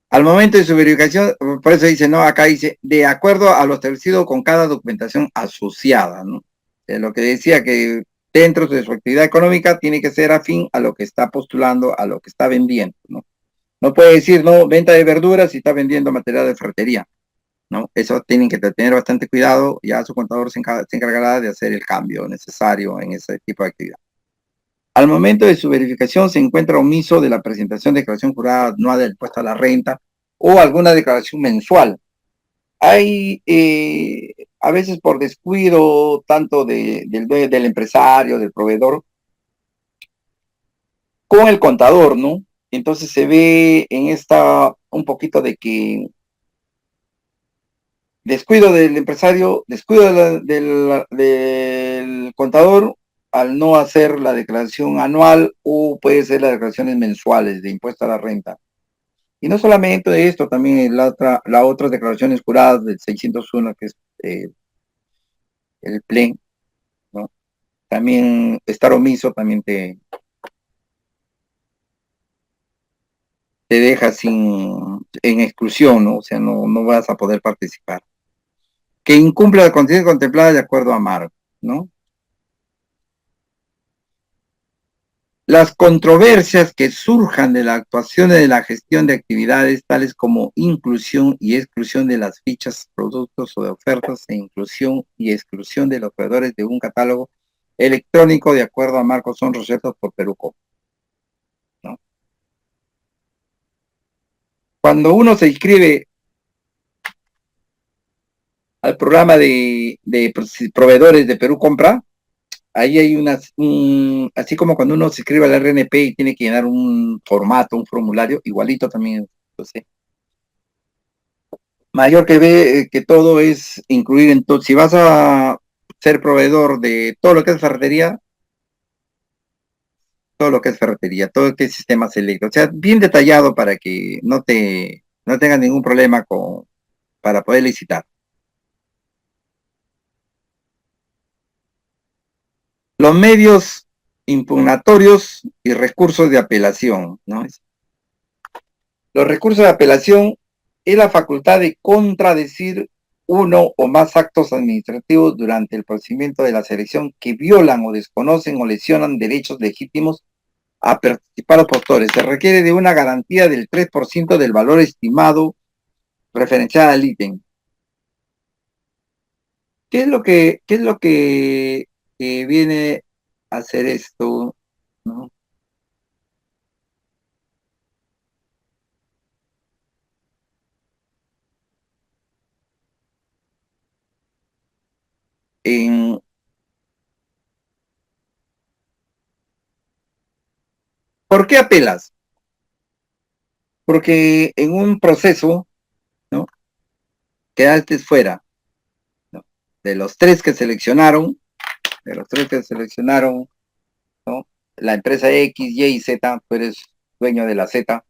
Al momento de su verificación, por eso dice, no, acá dice, de acuerdo a lo establecido con cada documentación asociada, ¿no? Lo que decía que dentro de su actividad económica tiene que ser afín a lo que está postulando, a lo que está vendiendo, ¿no? No puede decir, no, venta de verduras y está vendiendo material de ferretería, ¿no? Eso tienen que tener bastante cuidado, ya su contador se encargará de hacer el cambio necesario en ese tipo de actividad. Al momento de su verificación se encuentra omiso de la presentación de declaración jurada anual del impuesto a la renta o alguna declaración mensual. Hay a veces por descuido tanto del empresario, del proveedor, con el contador, ¿no? Entonces se ve en esta un poquito de que descuido del empresario, descuido del contador al no hacer la declaración anual o puede ser las declaraciones mensuales de impuesto a la renta. Y no solamente esto, también la otras declaraciones juradas del 601, que es el PLEN, ¿no? También estar omiso también te deja en exclusión, ¿no? O sea, no vas a poder participar. Que incumple la condición contemplada de acuerdo a Marco, ¿no? Las controversias que surjan de la actuación de la gestión de actividades tales como inclusión y exclusión de las fichas, productos o de ofertas e inclusión y exclusión de los proveedores de un catálogo electrónico de acuerdo a marcos son resueltos por Peruco, ¿no? Cuando uno se inscribe al programa de proveedores de Perú Compra, ahí hay así como cuando uno se inscribe al RNP y tiene que llenar un formato, un formulario, igualito también, entonces, mayor que ve que todo es incluir en todo. Si vas a ser proveedor de todo lo que es ferretería, todo lo que es ferretería, todo lo que es sistemas eléctricos, o sea, bien detallado para que no tengas ningún problema para poder licitar. Los medios impugnatorios y recursos de apelación, ¿no? Los recursos de apelación es la facultad de contradecir uno o más actos administrativos durante el procedimiento de la selección que violan o desconocen o lesionan derechos legítimos a participar los postores. Se requiere de una garantía del 3% del valor estimado referencial al ítem. Qué es lo que viene a hacer esto, ¿no? En, ¿Por qué apelas? Porque en un proceso, ¿no? Quedaste fuera, ¿no? De los tres que seleccionaron, de los tres que seleccionaron, ¿no? La empresa X, Y y Z, tú eres dueño de la Z,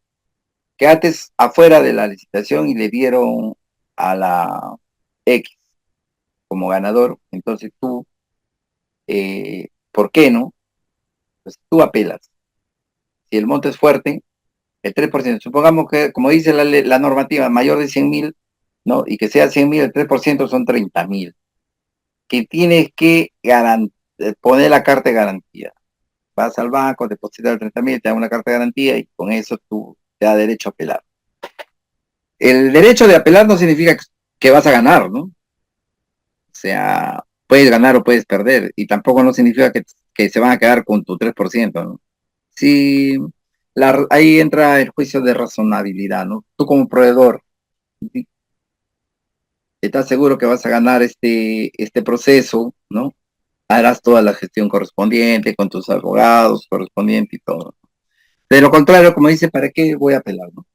quedaste afuera de la licitación y le dieron a la X como ganador, entonces tú, ¿por qué no? Pues tú apelas. Si el monto es fuerte, el 3%, supongamos que, como dice la normativa, mayor de 100.000, ¿no? Y que sea 100.000, el 3% son 30.000, que tienes que poner la carta de garantía. Vas al banco, depositas 30.000, te dan una carta de garantía y con eso tú te da derecho a apelar. El derecho de apelar no significa que vas a ganar, ¿no? O sea, puedes ganar o puedes perder y tampoco no significa que se van a quedar con tu 3%, ¿no? Sí, ahí entra el juicio de razonabilidad, ¿no? Tú como proveedor, ¿estás seguro que vas a ganar este proceso, ¿no? harás toda la gestión correspondiente con tus abogados correspondientes y todo. De lo contrario, como dice, ¿para qué voy a apelar? ¿No?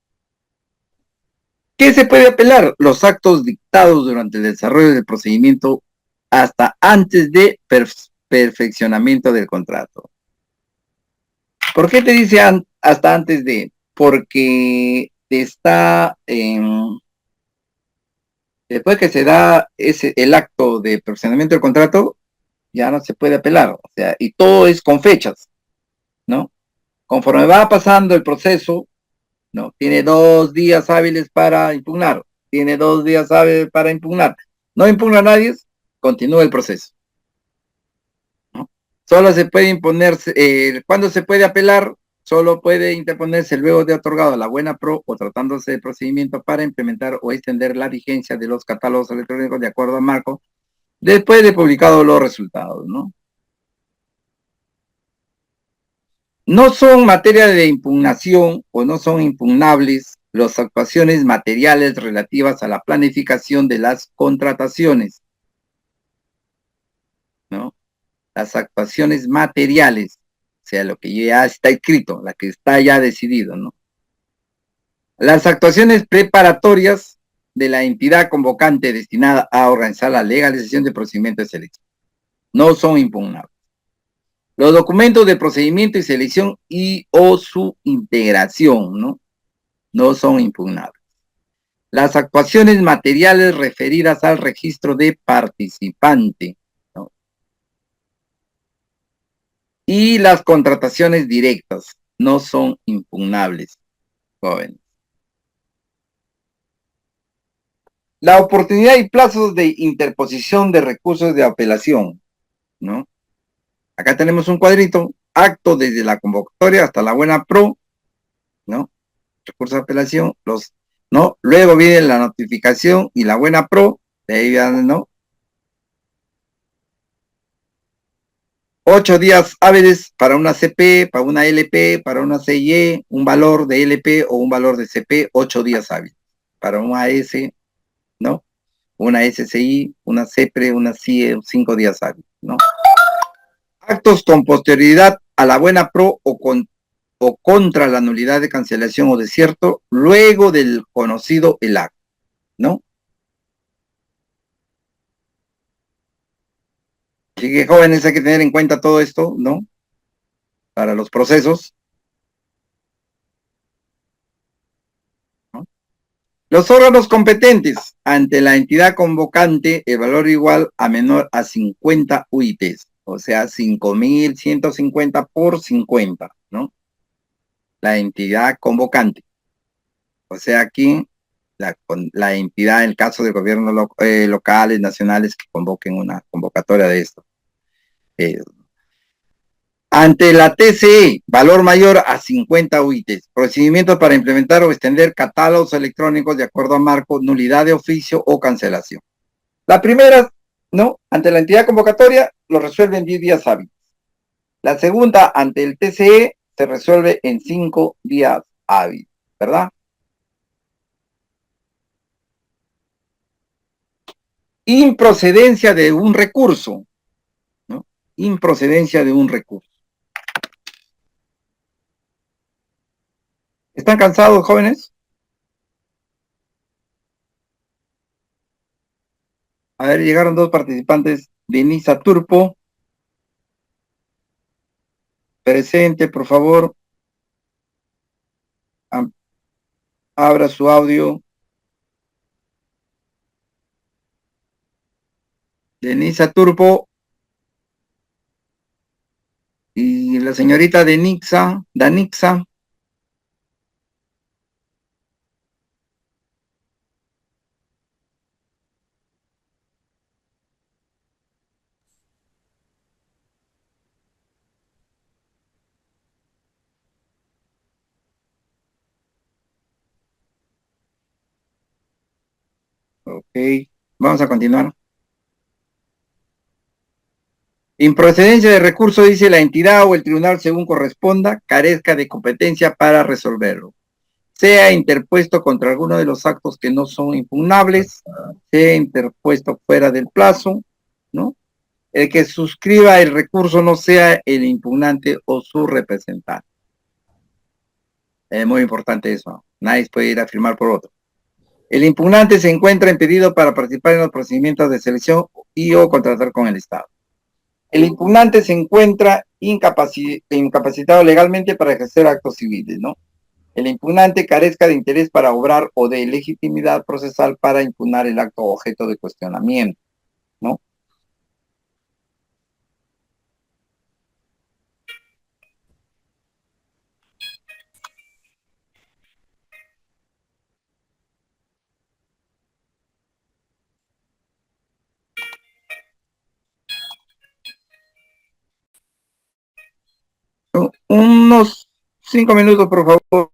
¿Qué se puede apelar? Los actos dictados durante el desarrollo del procedimiento hasta antes de perfeccionamiento del contrato. ¿Por qué te dice hasta antes de? Porque está después que se da el acto de perfeccionamiento del contrato, ya no se puede apelar. O sea, y todo es con fechas, ¿no? Conforme va pasando el proceso, ¿no? Tiene 2 días hábiles para impugnar. Tiene 2 días hábiles para impugnar. No impugna a nadie, continúa el proceso. ¿No? Solo se puede imponerse, ¿cuándo se puede apelar? Solo puede interponerse luego de otorgado la buena pro o tratándose de procedimiento para implementar o extender la vigencia de los catálogos electrónicos de acuerdo a marco después de publicado los resultados, ¿no? No son materia de impugnación o no son impugnables las actuaciones materiales relativas a la planificación de las contrataciones, ¿no? Las actuaciones materiales, o sea, lo que ya está escrito, la que está ya decidido, ¿no? Las actuaciones preparatorias de la entidad convocante destinada a organizar la legalización de procedimientos de selección no son impugnables. Los documentos de procedimiento y selección y o su integración, ¿no? No son impugnables. Las actuaciones materiales referidas al registro de participante, ¿no? Y las contrataciones directas no son impugnables, jóvenes. La oportunidad y plazos de interposición de recursos de apelación, ¿no? Acá tenemos un cuadrito, acto desde la convocatoria hasta la buena pro, ¿no? Recurso de apelación, ¿no? Luego viene la notificación y la buena pro, de ahí viene, ¿no? 8 días hábiles para una CP, para una LP, para una CIE, un valor de LP o un valor de CP, 8 días hábiles. Para una AS, ¿no? Una SCI, una CEPRE, una CIE, 5 días hábiles, ¿no? Actos con posterioridad a la buena pro o contra la nulidad de cancelación o desierto, luego del conocido el acto, ¿no? Así que jóvenes hay que tener en cuenta todo esto, ¿no? Para los procesos, ¿no? Los órganos competentes ante la entidad convocante, el valor igual a menor a 50 UITs, o sea, 5.150 por 50, ¿no? La entidad convocante. O sea, aquí la entidad, en el caso de gobiernos locales, nacionales, que convoquen una convocatoria de esto. Ante la TCE, valor mayor a 50 UITs, procedimientos para implementar o extender catálogos electrónicos de acuerdo a marco, nulidad de oficio o cancelación. La primera, ¿no? Ante la entidad convocatoria, lo resuelve en 10 días hábiles. La segunda, ante el TCE, se resuelve en 5 días hábiles, ¿verdad? Improcedencia de un recurso, ¿no? Improcedencia de un recurso. ¿Están cansados, jóvenes? A ver, llegaron 2 participantes. Denisa Turpo. Presente, por favor. Abra su audio. Denisa Turpo y la señorita Danixa. Ok, vamos a continuar. Improcedencia de recurso, dice la entidad o el tribunal según corresponda, carezca de competencia para resolverlo. Sea interpuesto contra alguno de los actos que no son impugnables, sea interpuesto fuera del plazo, ¿no? el que suscriba el recurso no sea el impugnante o su representante. Es muy importante eso. Nadie puede ir a firmar por otro. El impugnante se encuentra impedido para participar en los procedimientos de selección y o contratar con el Estado. El impugnante se encuentra incapacitado legalmente para ejercer actos civiles, ¿no? El impugnante carezca de interés para obrar o de legitimidad procesal para impugnar el acto objeto de cuestionamiento, ¿no? Unos 5 minutos, por favor.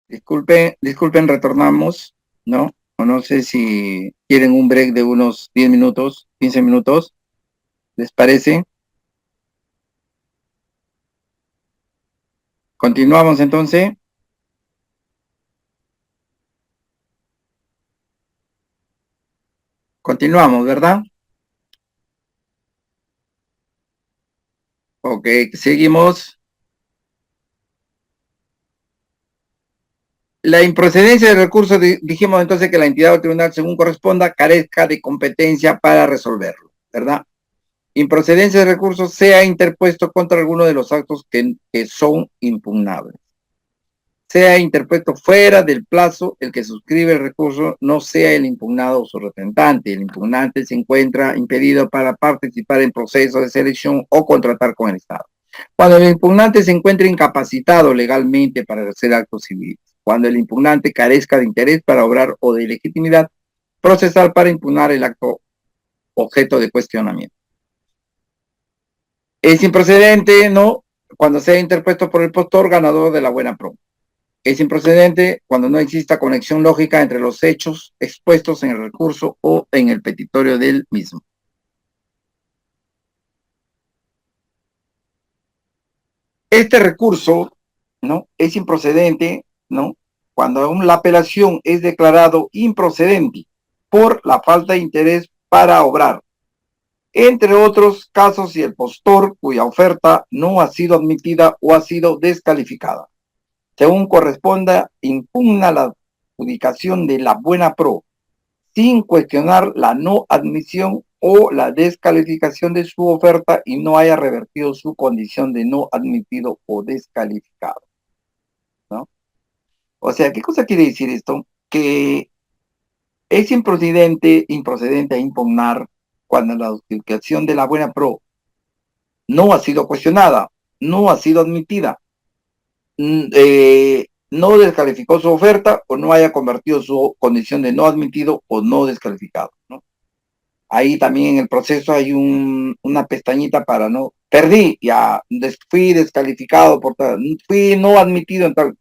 Disculpen, retornamos, ¿no? O no sé si quieren un break de unos 10 minutos, 15 minutos, ¿les parece? Continuamos entonces. Continuamos, ¿verdad? Ok, seguimos. La improcedencia del recurso, dijimos entonces que la entidad o tribunal, según corresponda, carezca de competencia para resolverlo, ¿verdad? Improcedencia de recursos sea interpuesto contra alguno de los actos que son impugnables. Sea interpuesto fuera del plazo, el que suscribe el recurso no sea el impugnado o su representante. El impugnante se encuentra impedido para participar en procesos de selección o contratar con el Estado. Cuando el impugnante se encuentre incapacitado legalmente para hacer actos civiles. Cuando el impugnante carezca de interés para obrar o de legitimidad procesal para impugnar el acto objeto de cuestionamiento. Es improcedente, ¿no? Cuando sea interpuesto por el postor ganador de la buena pro. Es improcedente cuando no exista conexión lógica entre los hechos expuestos en el recurso o en el petitorio del mismo. Este recurso, ¿no? Es improcedente, ¿no? Cuando la apelación es declarado improcedente por la falta de interés para obrar. Entre otros casos, si el postor cuya oferta no ha sido admitida o ha sido descalificada. Según corresponda, impugna la adjudicación de la buena pro sin cuestionar la no admisión o la descalificación de su oferta y no haya revertido su condición de no admitido o descalificado, ¿no? O sea, ¿qué cosa quiere decir esto? Que es improcedente a impugnar cuando la adjudicación de la buena pro no ha sido cuestionada, no ha sido admitida, no descalificó su oferta o no haya convertido su condición de no admitido o no descalificado, ¿no? Ahí también en el proceso hay una pestañita para no, perdí, ya fui descalificado, fui no admitido en tal.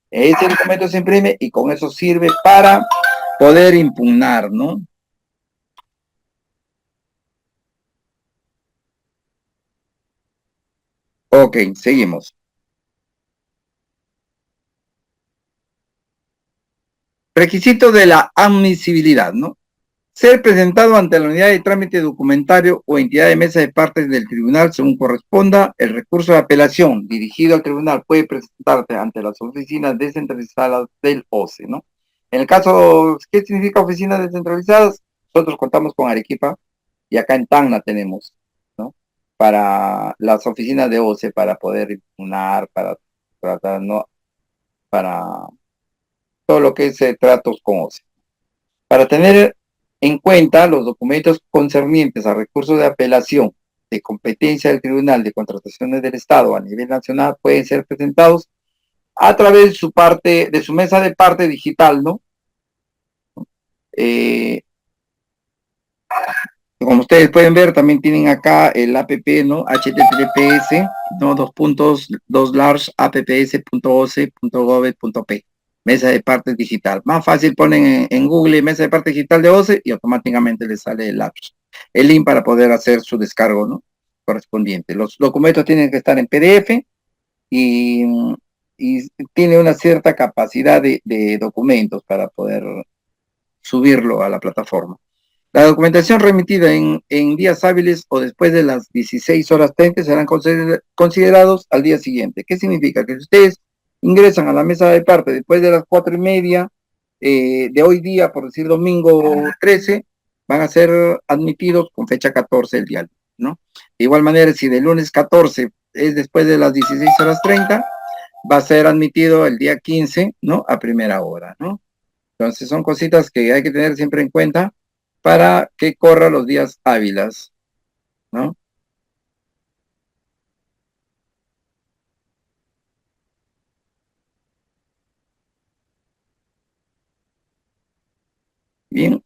Ese documento se imprime y con eso sirve para poder impugnar, ¿no? Ok, seguimos. Requisito de la admisibilidad, ¿no? Ser presentado ante la unidad de trámite documentario o entidad de mesa de partes del tribunal según corresponda. El recurso de apelación dirigido al tribunal puede presentarse ante las oficinas descentralizadas del OCE, ¿no? En el caso, ¿qué significa oficinas descentralizadas? Nosotros contamos con Arequipa y acá en Tacna tenemos, ¿no? Para las oficinas de OCE, para poder impugnar, para tratar, ¿no? Para todo lo que es tratos con OCE. Para tener en cuenta los documentos concernientes a recursos de apelación de competencia del Tribunal de Contrataciones del Estado a nivel nacional pueden ser presentados a través de su mesa de parte digital, ¿no? Eh, Como ustedes pueden ver, también tienen acá el APP, ¿no? HTTPS, ¿no? Dos puntos, dos large, apps.oce.gov.p. Mesa de parte digital. Más fácil ponen en Google mesa de parte digital de OCE y automáticamente les sale el link para poder hacer su descargo, ¿no? Correspondiente. Los documentos tienen que estar en PDF y, y tiene una cierta capacidad de documentos para poder subirlo a la plataforma. La documentación remitida en días hábiles o después de las 16:30 serán considerados al día siguiente. ¿Qué significa? Que si ustedes ingresan a la mesa de parte después de las 4:30 de hoy día, por decir domingo 13, van a ser admitidos con fecha 14 el día, ¿no? De igual manera, si de lunes 14 es después de las 16:30, va a ser admitido el día 15, ¿no? A primera hora, ¿no? Entonces son cositas que hay que tener siempre en cuenta para que corra los días hábiles, ¿no? Bien.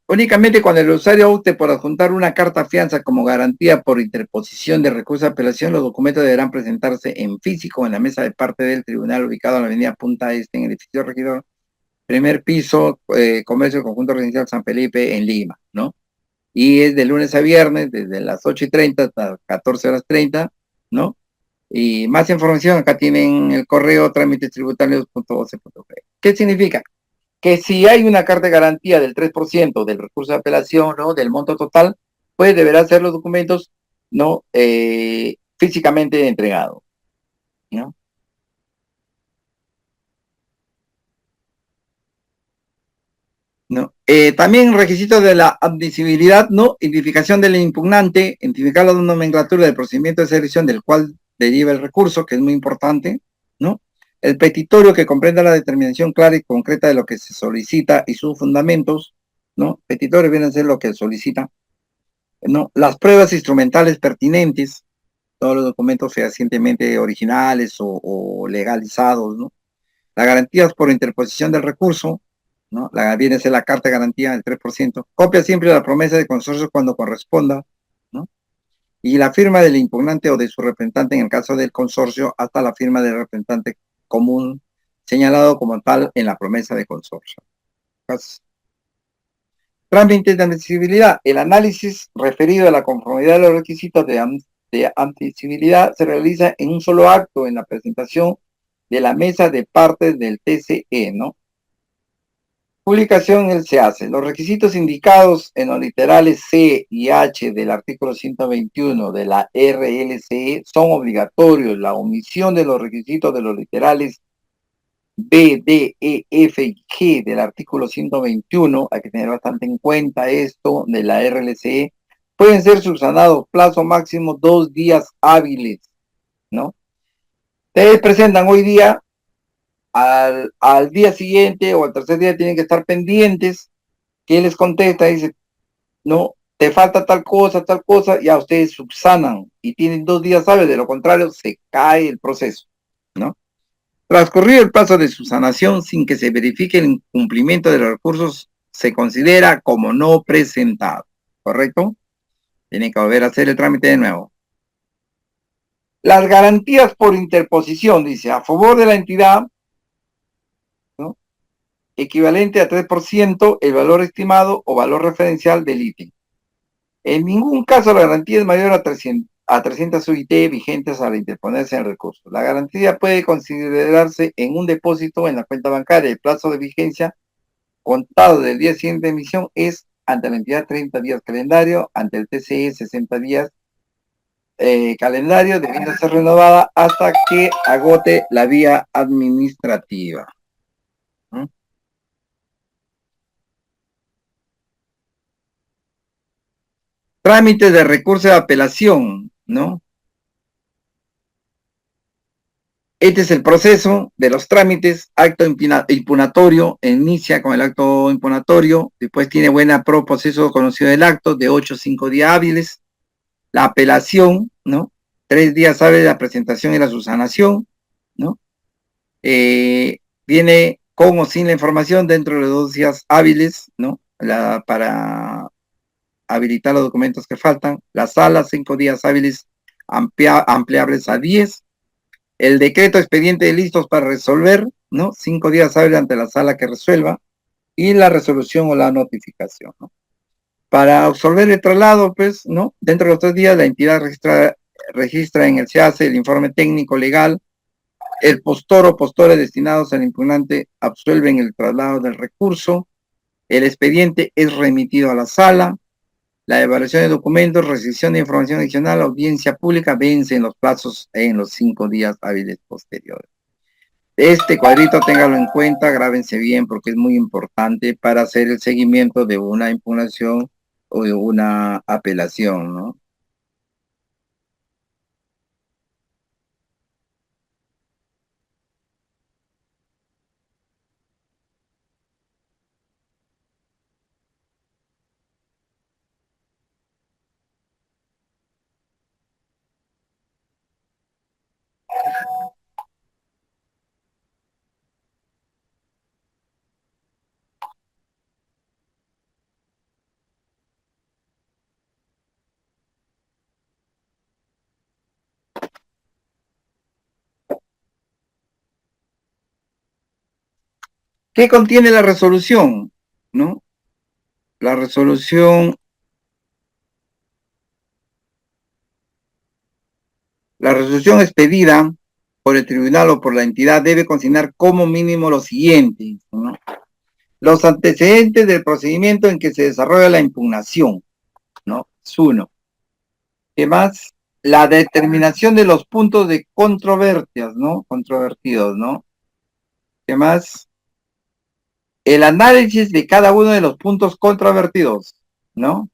Únicamente cuando el usuario opte por adjuntar una carta fianza como garantía por interposición de recurso de apelación, los documentos deberán presentarse en físico en la mesa de parte del tribunal ubicado en la avenida Punta Este, en el edificio regidor, primer piso, Comercio Conjunto Residencial San Felipe, en Lima, ¿no? Y es de lunes a viernes, desde las 8:30 hasta 14:30, ¿no? Y más información, acá tienen el correo trámitestributarios.oce.p. ¿Qué significa? Que si hay una carta de garantía del 3% del recurso de apelación, ¿no? Del monto total, pues deberá ser los documentos, ¿no? Físicamente entregados, ¿no? ¿No? También requisitos de la admisibilidad, ¿no? Identificación del impugnante, identificar la nomenclatura del procedimiento de selección del cual deriva el recurso, que es muy importante, ¿no? El petitorio que comprenda la determinación clara y concreta de lo que se solicita y sus fundamentos, ¿no? Petitorio viene a ser lo que solicita, ¿no? Las pruebas instrumentales pertinentes, todos los documentos fehacientemente originales o legalizados, ¿no? Las garantías por interposición del recurso, ¿no? Viene a ser la carta de garantía del 3%. Copia siempre la promesa de consorcio cuando corresponda, ¿no? Y la firma del impugnante o de su representante en el caso del consorcio hasta la firma del representante común señalado como tal en la promesa de consorcio. Trámite de admisibilidad. El análisis referido a la conformidad de los requisitos de admisibilidad se realiza en un solo acto en la presentación de la mesa de partes del TCE, ¿no? Publicación se hace. Los requisitos indicados en los literales C y H del artículo 121 de la RLCE son obligatorios. La omisión de los requisitos de los literales B, D, E, F y G del artículo 121, hay que tener bastante en cuenta esto de la RLCE, pueden ser subsanados plazo máximo 2 días hábiles, ¿no? Ustedes presentan hoy día, al día siguiente o al tercer día tienen que estar pendientes, que les contesta, dice, no, te falta tal cosa, ya ustedes subsanan y tienen 2 días hábiles, de lo contrario se cae el proceso, ¿no? Transcurrido el plazo de subsanación sin que se verifique el incumplimiento de los recursos, se considera como no presentado, ¿correcto? Tiene que volver a hacer el trámite de nuevo. Las garantías por interposición, dice, a favor de la entidad, ¿no? Equivalente a 3% el valor estimado o valor referencial del ítem. En ningún caso la garantía es mayor a 300 UIT vigentes al interponerse el recurso. La garantía puede considerarse en un depósito en la cuenta bancaria. El plazo de vigencia contado del día siguiente de emisión es ante la entidad 30 días calendario, ante el TCE 60 días calendario, debiendo ser renovada hasta que agote la vía administrativa. ¿Mm? Trámites de recurso de apelación, ¿no? Este es el proceso de los trámites. Acto impunatorio, inicia con el acto impunatorio, después tiene buena proceso conocido del acto de 8 a 5 días hábiles, La apelación, ¿no? 3 días hábiles de la presentación y la subsanación, ¿no? Viene con o sin la información dentro de 2 días hábiles, ¿no? Para habilitar los documentos que faltan. La sala, 5 días hábiles ampliables a 10. El decreto expediente de listos para resolver, ¿no? 5 días hábiles ante la sala que resuelva. Y la resolución o la notificación, ¿no? Para absolver el traslado, pues, ¿no? Dentro de los 3 días, la entidad registra en el SEACE el informe técnico legal. El postor o postores destinados al impugnante absuelven el traslado del recurso. El expediente es remitido a la sala. La evaluación de documentos, recepción de información adicional, audiencia pública, vence en los plazos en los 5 días hábiles posteriores. Este cuadrito téngalo en cuenta, grábense bien porque es muy importante para hacer el seguimiento de una impugnación o de una apelación, ¿no? ¿Qué contiene la resolución? ¿No? La resolución, la resolución expedida por el tribunal o por la entidad debe consignar como mínimo lo siguiente, ¿no? Los antecedentes del procedimiento en que se desarrolla la impugnación, ¿no? Es uno. ¿Qué más? La determinación de los puntos de controversias, ¿no? Controvertidos, ¿no? ¿Qué más? El análisis de cada uno de los puntos controvertidos, ¿no?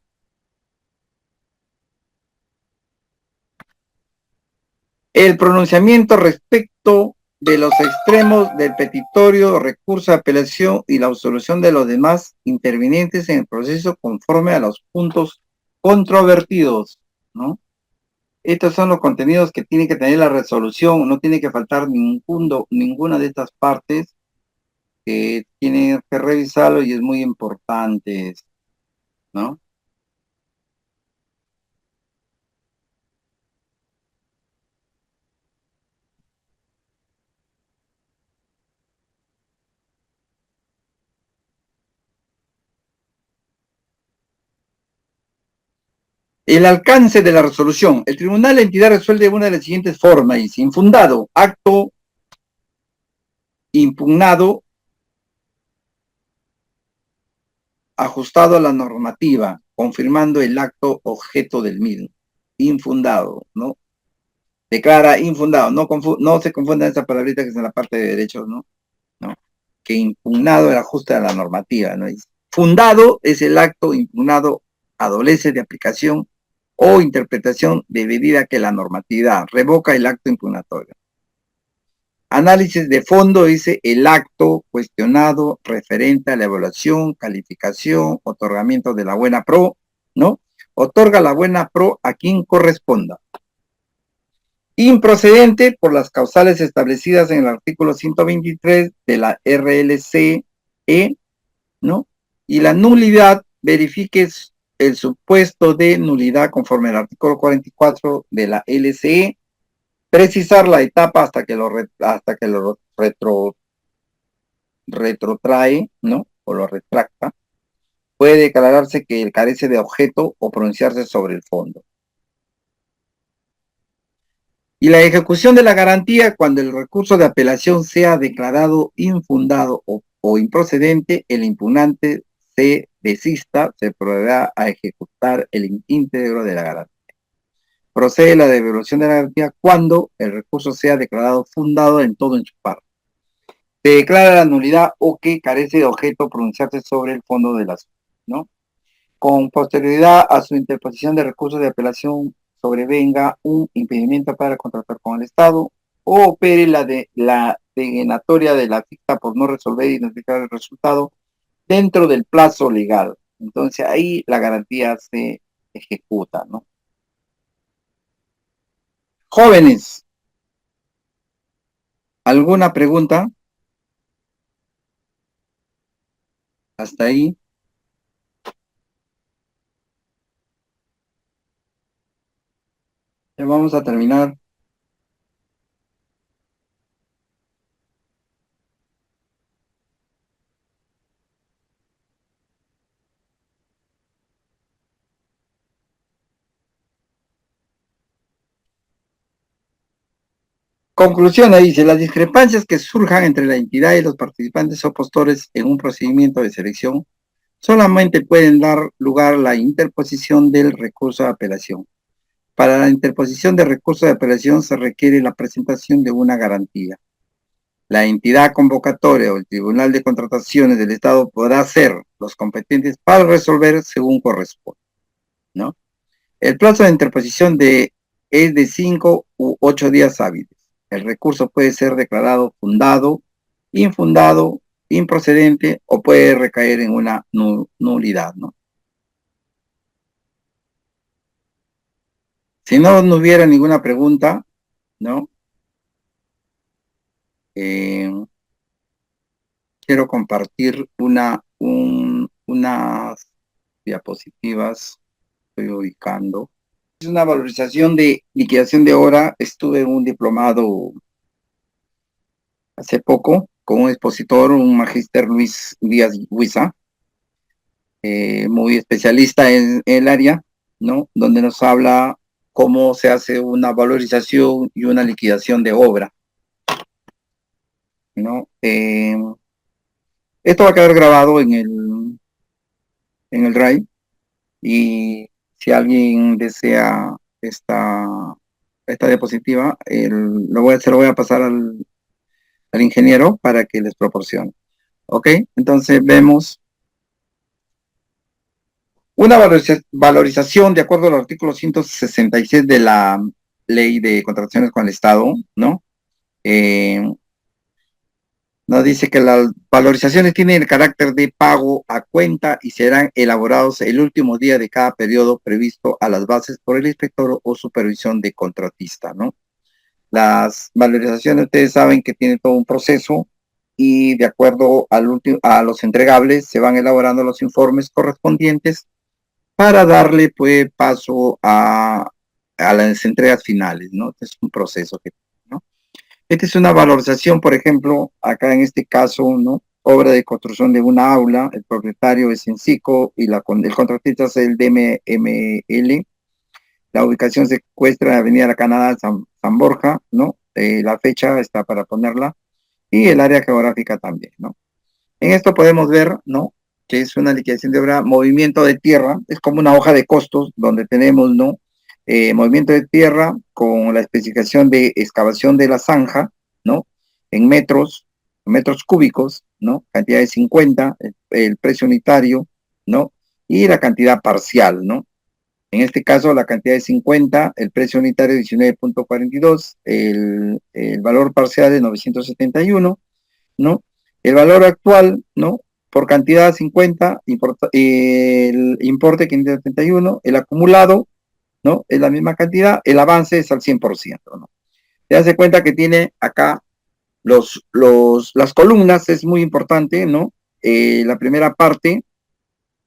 El pronunciamiento respecto de los extremos del petitorio, recurso de apelación y la absolución de los demás intervinientes en el proceso conforme a los puntos controvertidos, ¿no? Estos son los contenidos que tiene que tener la resolución, no tiene que faltar ninguna de estas partes que tienen que revisarlo y es muy importante, ¿no? El alcance de la resolución. El tribunal, la entidad resuelve de una de las siguientes formas. Dice, infundado, acto impugnado, ajustado a la normativa, confirmando el acto objeto del mismo. Infundado, ¿no? Declara infundado. No se confundan esa palabrita que es en la parte de derechos, ¿no? ¿No? Que impugnado el ajuste a la normativa, ¿no? Fundado es el acto impugnado adolece de aplicación o interpretación de medida que la normatividad revoca el acto impugnatorio. Análisis de fondo dice el acto cuestionado referente a la evaluación, calificación, otorgamiento de la buena pro, ¿no? Otorga la buena pro a quien corresponda. Improcedente por las causales establecidas en el artículo 123 de la RLCE, ¿no? Y la nulidad, verifique el supuesto de nulidad conforme al artículo 44 de la LCE, precisar la etapa hasta que lo retrotrae, ¿no? O lo retracta. Puede declararse que carece de objeto o pronunciarse sobre el fondo. Y la ejecución de la garantía, cuando el recurso de apelación sea declarado infundado o improcedente, el impugnante se desista, se procederá a ejecutar el íntegro de la garantía. Procede la devolución de la garantía cuando el recurso sea declarado fundado en todo en su parte. Se declara la nulidad o que carece de objeto pronunciarse sobre el fondo del asunto, ¿no? Con posterioridad a su interposición de recursos de apelación sobrevenga un impedimento para contratar con el Estado o opere la denegatoria de la ficta por no resolver y notificar el resultado dentro del plazo legal. Entonces ahí la garantía se ejecuta, ¿no? Jóvenes, ¿alguna pregunta? Hasta ahí. Ya vamos a terminar. Conclusión, ahí dice, las discrepancias que surjan entre la entidad y los participantes opostores en un procedimiento de selección solamente pueden dar lugar a la interposición del recurso de apelación. Para la interposición de recurso de apelación se requiere la presentación de una garantía. La entidad convocatoria o el Tribunal de Contrataciones del Estado podrá ser los competentes para resolver según corresponde, ¿no? El plazo de interposición es de 5 u 8 días hábiles. El recurso puede ser declarado fundado, infundado, improcedente o puede recaer en una nulidad, ¿no? Si no hubiera ninguna pregunta, ¿no? Eh, quiero compartir unas diapositivas, estoy ubicando. Es una valorización de liquidación de obra. Estuve en un diplomado hace poco con un expositor, un magíster Luis Díaz Huiza, muy especialista en el área, ¿no? Donde nos habla cómo se hace una valorización y una liquidación de obra, ¿no? Esto va a quedar grabado en el Drive y si alguien desea esta diapositiva, se lo voy a pasar al ingeniero para que les proporcione. ¿Ok? Entonces vemos una valorización de acuerdo al artículo 166 de la Ley de Contrataciones con el Estado, ¿no? Nos dice que las valorizaciones tienen el carácter de pago a cuenta y serán elaborados el último día de cada periodo previsto a las bases por el inspector o supervisión de contratista, ¿no? Las valorizaciones, ustedes saben que tienen todo un proceso y de acuerdo a los entregables se van elaborando los informes correspondientes para darle pues paso a las entregas finales, ¿no? Este es un proceso que, ¿no? Esta es una valorización, por ejemplo, acá en este caso, ¿no? Obra de construcción de una aula, el propietario es Encico y el contratista es el DMML. La ubicación se encuentra en Avenida La Canadá, San Borja, ¿no? La fecha está para ponerla y el área geográfica también, ¿no? En esto podemos ver, ¿no? Que es una liquidación de obra, movimiento de tierra, es como una hoja de costos donde tenemos, ¿no? Movimiento de tierra con la especificación de excavación de la zanja, ¿no? En metros cúbicos, ¿no? Cantidad de 50, el precio unitario, ¿no? Y la cantidad parcial, ¿no? En este caso, la cantidad de 50, el precio unitario 19.42, el valor parcial de 971, ¿no? El valor actual, ¿no? Por cantidad 50, el importe 571, el acumulado, ¿no? Es la misma cantidad, el avance es al 100%, ¿no? Te das cuenta que tiene acá las columnas, es muy importante, ¿no? La primera parte,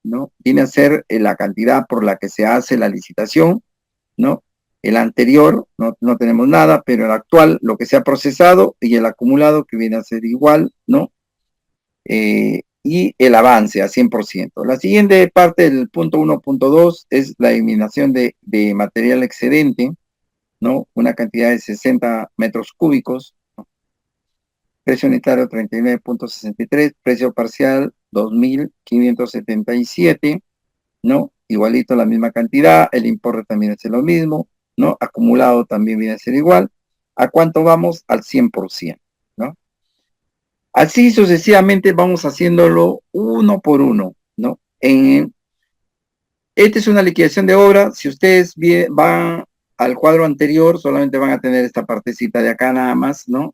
¿no? Viene a ser la cantidad por la que se hace la licitación, ¿no? El anterior, no tenemos nada, pero el actual, lo que se ha procesado y el acumulado que viene a ser igual, ¿no? Y el avance a 100%. La siguiente parte del punto 1.2 es la eliminación de material excedente, ¿no? Una cantidad de 60 metros cúbicos, ¿no? Precio unitario 39.63, precio parcial 2.577, ¿no? Igualito la misma cantidad, el importe también es lo mismo, ¿no? Acumulado también viene a ser igual. ¿A cuánto vamos? Al 100%, ¿no? Así sucesivamente vamos haciéndolo uno por uno, ¿no? Esta es una liquidación de obra. Si ustedes van al cuadro anterior, solamente van a tener esta partecita de acá nada más, ¿no?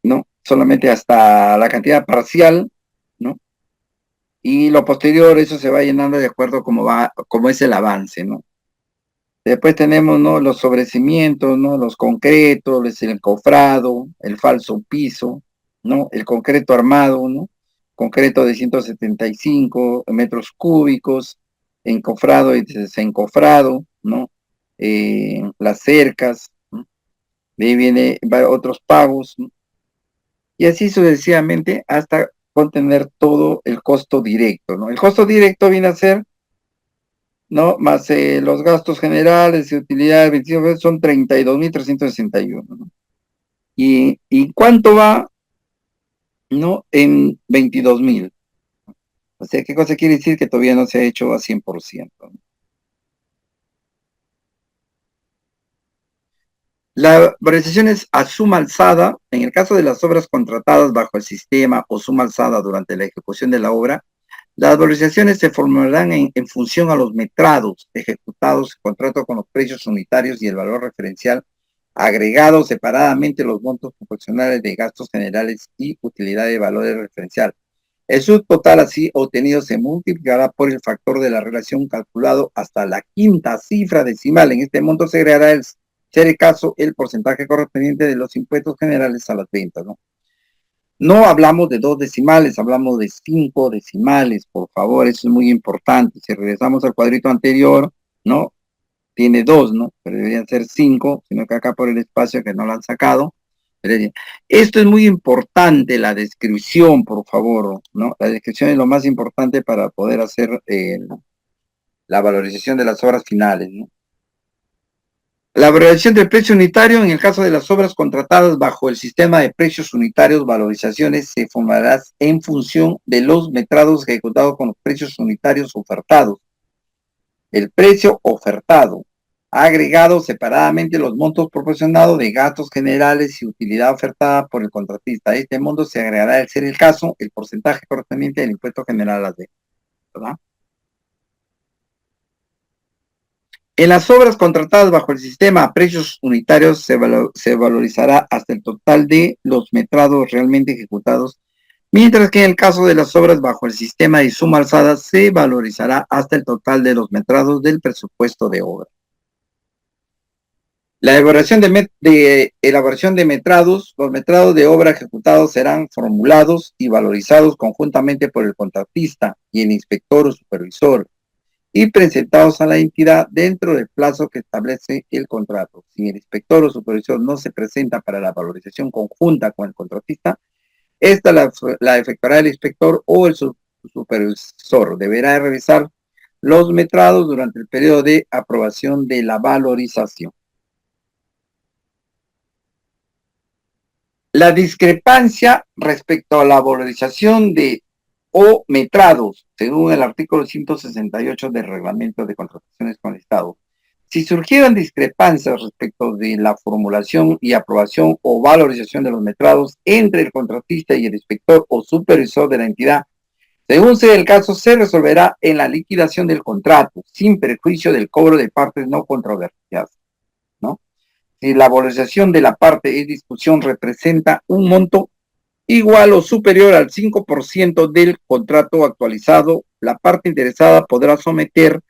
¿No? Solamente hasta la cantidad parcial, ¿no? Y lo posterior, eso se va llenando de acuerdo como es el avance, ¿no? Después tenemos, ¿no?, los sobrecimientos, ¿no?, los concretos, el encofrado, el falso piso, ¿no?, el concreto armado, ¿no?, concreto de 175 metros cúbicos, encofrado y desencofrado, ¿no?, las cercas, ¿no?, de ahí viene otros pagos, ¿no?, y así sucesivamente hasta contener todo el costo directo, ¿no? El costo directo viene a ser, ¿no?, más los gastos generales y utilidades, 25 son 32.361, ¿no? ¿Y cuánto va? ¿No? En 22.000. O sea, ¿qué cosa quiere decir? Que todavía no se ha hecho a 100%, ¿no? La valorización es a suma alzada. En el caso de las obras contratadas bajo el sistema o suma alzada durante la ejecución de la obra, las valorizaciones se formularán en función a los metrados ejecutados en contrato con los precios unitarios y el valor referencial, agregados separadamente los montos proporcionales de gastos generales y utilidad de valores referencial. El subtotal así obtenido se multiplicará por el factor de la relación calculado hasta la quinta cifra decimal. En este monto se agregará, ser el caso, el porcentaje correspondiente de los impuestos generales a las ventas, ¿no? No hablamos de 2 decimales, hablamos de 5 decimales, por favor, eso es muy importante. Si regresamos al cuadrito anterior, ¿no?, tiene 2, ¿no?, pero deberían ser 5, sino que acá por el espacio que no lo han sacado. Esto es muy importante, la descripción, por favor, ¿no? La descripción es lo más importante para poder hacer la valorización de las obras finales, ¿no? La valorización del precio unitario en el caso de las obras contratadas bajo el sistema de precios unitarios, valorizaciones se formará en función de los metrados ejecutados con los precios unitarios ofertados. El precio ofertado, agregado separadamente los montos proporcionados de gastos generales y utilidad ofertada por el contratista. A este monto se agregará, al ser el caso, el porcentaje correspondiente del impuesto general a las ventas, ¿verdad? En las obras contratadas bajo el sistema a precios unitarios se valorizará hasta el total de los metrados realmente ejecutados, mientras que en el caso de las obras bajo el sistema de suma alzada se valorizará hasta el total de los metrados del presupuesto de obra. La elaboración de metrados, los metrados de obra ejecutados serán formulados y valorizados conjuntamente por el contratista y el inspector o supervisor, y presentados a la entidad dentro del plazo que establece el contrato. Si el inspector o supervisor no se presenta para la valorización conjunta con el contratista, esta la efectuará el inspector o el supervisor. Deberá revisar los metrados durante el periodo de aprobación de la valorización. La discrepancia respecto a la valorización de o metrados, según el artículo 168 del Reglamento de Contrataciones con el Estado. Si surgieran discrepancias respecto de la formulación y aprobación o valorización de los metrados entre el contratista y el inspector o supervisor de la entidad, según sea el caso, se resolverá en la liquidación del contrato, sin perjuicio del cobro de partes no controvertidas, ¿no? Si la valorización de la parte en discusión representa un monto igual o superior al 5% del contrato actualizado, la parte interesada podrá someter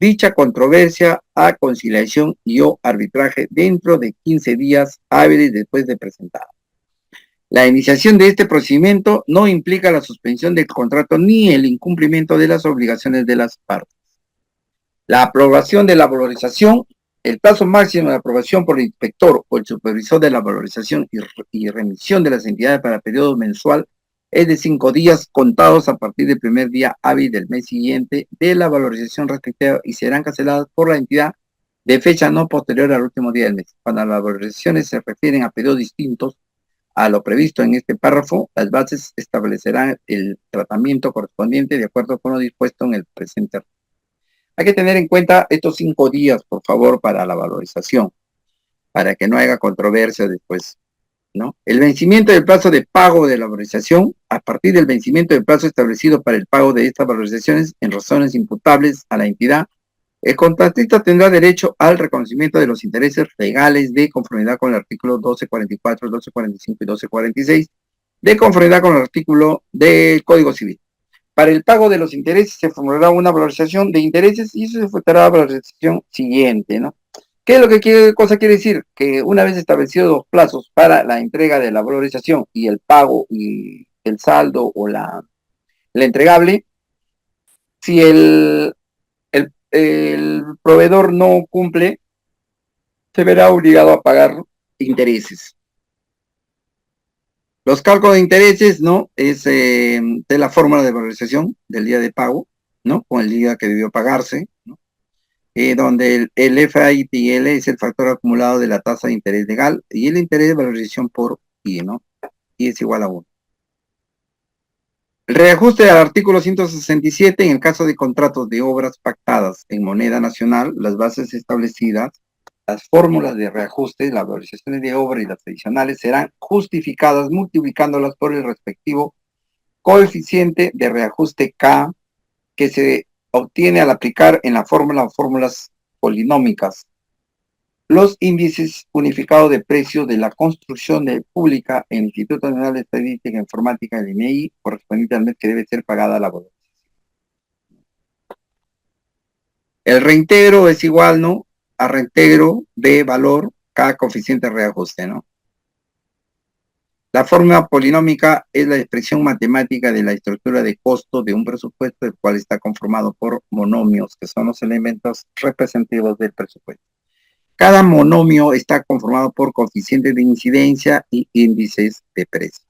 dicha controversia a conciliación y o arbitraje dentro de 15 días hábiles después de presentada. La iniciación de este procedimiento no implica la suspensión del contrato ni el incumplimiento de las obligaciones de las partes. La aprobación de la valorización, el plazo máximo de aprobación por el inspector o el supervisor de la valorización y remisión de las entidades para periodo mensual es de 5 días contados a partir del primer día hábil del mes siguiente de la valorización respectiva y serán canceladas por la entidad de fecha no posterior al último día del mes. Cuando las valorizaciones se refieren a periodos distintos a lo previsto en este párrafo, las bases establecerán el tratamiento correspondiente de acuerdo con lo dispuesto en el presente. Hay que tener en cuenta estos 5 días, por favor, para la valorización, para que no haya controversia después, ¿no? El vencimiento del plazo de pago de la valorización, a partir del vencimiento del plazo establecido para el pago de estas valorizaciones en razones imputables a la entidad, el contratista tendrá derecho al reconocimiento de los intereses legales de conformidad con el artículo 1244, 1245 y 1246, de conformidad con el artículo del Código Civil. Para el pago de los intereses se formulará una valorización de intereses y eso se efectuará la valorización siguiente, ¿no? ¿Qué es lo que cosa quiere decir? Que una vez establecidos los plazos para la entrega de la valorización y el pago y el saldo o la entregable, si el proveedor no cumple, se verá obligado a pagar intereses. Los cálculos de intereses, ¿no? Es de la fórmula de valorización del día de pago, ¿no? Con el día que debió pagarse, ¿no? Donde el FITL es el factor acumulado de la tasa de interés legal y el interés de valorización por I, ¿no? Y es igual a 1. El reajuste al artículo 167, en el caso de contratos de obras pactadas en moneda nacional, las bases establecidas, las fórmulas de reajuste, las valorizaciones de obra y las adicionales serán justificadas multiplicándolas por el respectivo coeficiente de reajuste K que se obtiene al aplicar en la fórmula o fórmulas polinómicas los índices unificados de precios de la construcción pública en el Instituto Nacional de Estadística e Informática del INEI, correspondiente al mes que debe ser pagada la valorización. El reintegro es igual, ¿no? A reintegro de valor cada coeficiente de reajuste, ¿no? La fórmula polinómica es la expresión matemática de la estructura de costo de un presupuesto, el cual está conformado por monomios, que son los elementos representativos del presupuesto. Cada monomio está conformado por coeficientes de incidencia y índices de precios.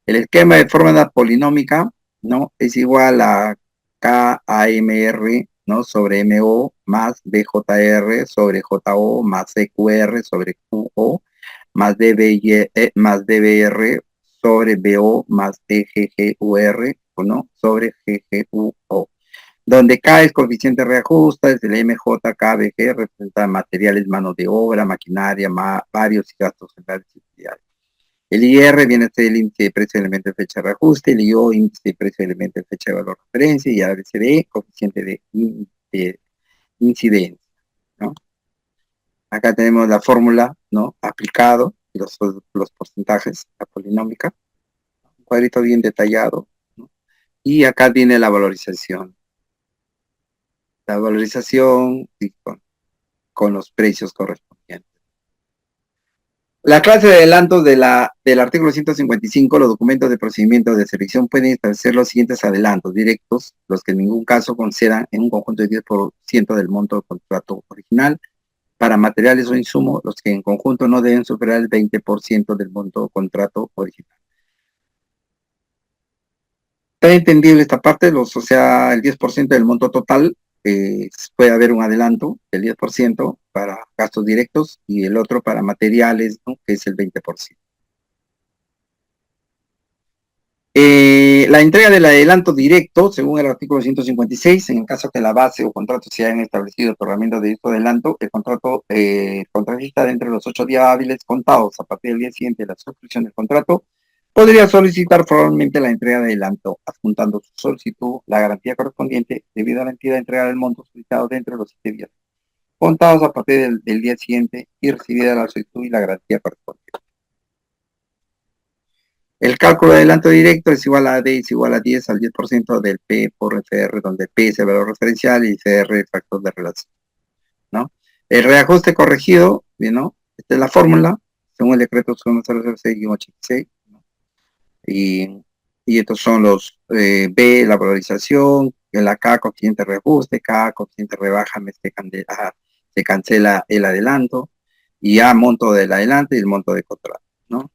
El esquema de fórmula polinómica, ¿no? Es igual a KAMR, ¿no? Sobre MO más BJR sobre JO más EQR sobre QO más DBR sobre BO más EGGUR, ¿no? Sobre GGUO. Donde K es coeficiente reajusta, es el MJKBG, representa materiales, mano de obra, maquinaria, varios y gastos generales y utilidades. El IR viene a ser el índice de precio de elemento de fecha de reajuste, el IO, índice de precio de elemento de fecha de valor de referencia, y ABCD, coeficiente de incidencia, ¿no? Acá tenemos la fórmula, ¿no? Aplicado, los porcentajes, la polinómica, un cuadrito bien detallado, ¿no? Y acá viene la valorización. La valorización con los precios correspondientes. La clase de adelantos del artículo 155, los documentos de procedimiento de selección pueden establecer los siguientes adelantos directos, los que en ningún caso concedan en un conjunto de 10% del monto del contrato original, para materiales o insumos, los que en conjunto no deben superar el 20% del monto del contrato original. Está entendible esta parte, o sea, el 10% del monto total, puede haber un adelanto del 10% para gastos directos y el otro para materiales, ¿no? Que es el 20%. La entrega del adelanto directo, según el artículo 156, en el caso que la base o contrato se hayan establecido por herramientas de dicho adelanto, el contratista dentro de los 8 días hábiles contados a partir del día siguiente de la suscripción del contrato, podría solicitar formalmente la entrega de adelanto, adjuntando su solicitud, la garantía correspondiente, debido a la entidad de entrega del monto solicitado dentro de los 7 días contados a partir del día siguiente y recibida la solicitud y la garantía correspondiente. El cálculo de adelanto directo es igual a D, es igual a 10 al 10% del P por FR, donde P es el valor referencial y CR el factor de relación, ¿no? El reajuste corregido, ¿no? Esta es la fórmula, según el decreto 1006-86, ¿no? Y estos son los B, la valorización, la K, coeficiente reajuste, K, coeficiente rebaja, se cancela el adelanto, y A, monto del adelanto y el monto de contrato, ¿no?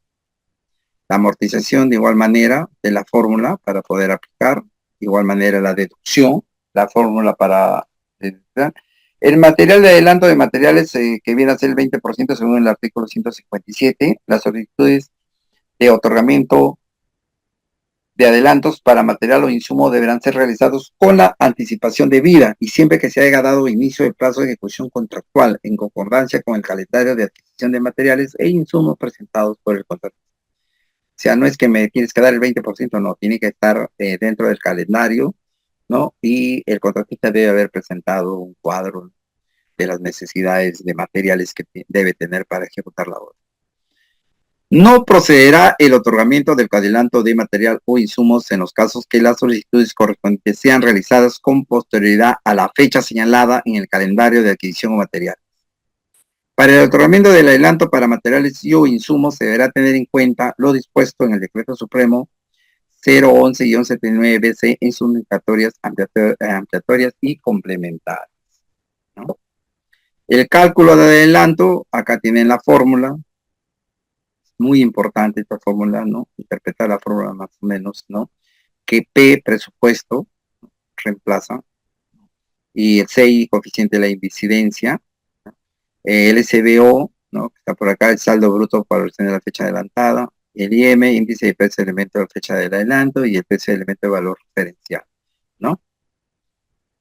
La amortización de igual manera de la fórmula para poder aplicar, de igual manera la deducción, la fórmula para el material de adelanto de materiales que viene a ser el 20% según el artículo 157, las solicitudes de otorgamiento de adelantos para material o insumo deberán ser realizados con la anticipación debida y siempre que se haya dado inicio del plazo de ejecución contractual en concordancia con el calendario de adquisición de materiales e insumos presentados por el contratista. O sea, no es que me tienes que dar el 20%, no, tiene que estar dentro del calendario, ¿no? Y el contratista debe haber presentado un cuadro de las necesidades de materiales que debe tener para ejecutar la obra. No procederá el otorgamiento del adelanto de material o insumos en los casos que las solicitudes correspondientes sean realizadas con posterioridad a la fecha señalada en el calendario de adquisición o material. Para el otorgamiento del adelanto para materiales y o insumos se deberá tener en cuenta lo dispuesto en el Decreto Supremo 011-79-BC en sus indicatorias ampliatorias y complementarias, ¿no? El cálculo de adelanto, acá tienen la fórmula, muy importante esta fórmula, ¿no? Interpretar la fórmula más o menos, ¿no? Que P, presupuesto, reemplaza, y el CI, coeficiente de la incidencia, el SBO, ¿no? Que está por acá, el saldo bruto para de la fecha adelantada, el IM, índice de precio de elemento de la fecha del adelanto, y el precio de elemento de valor referencial, ¿no?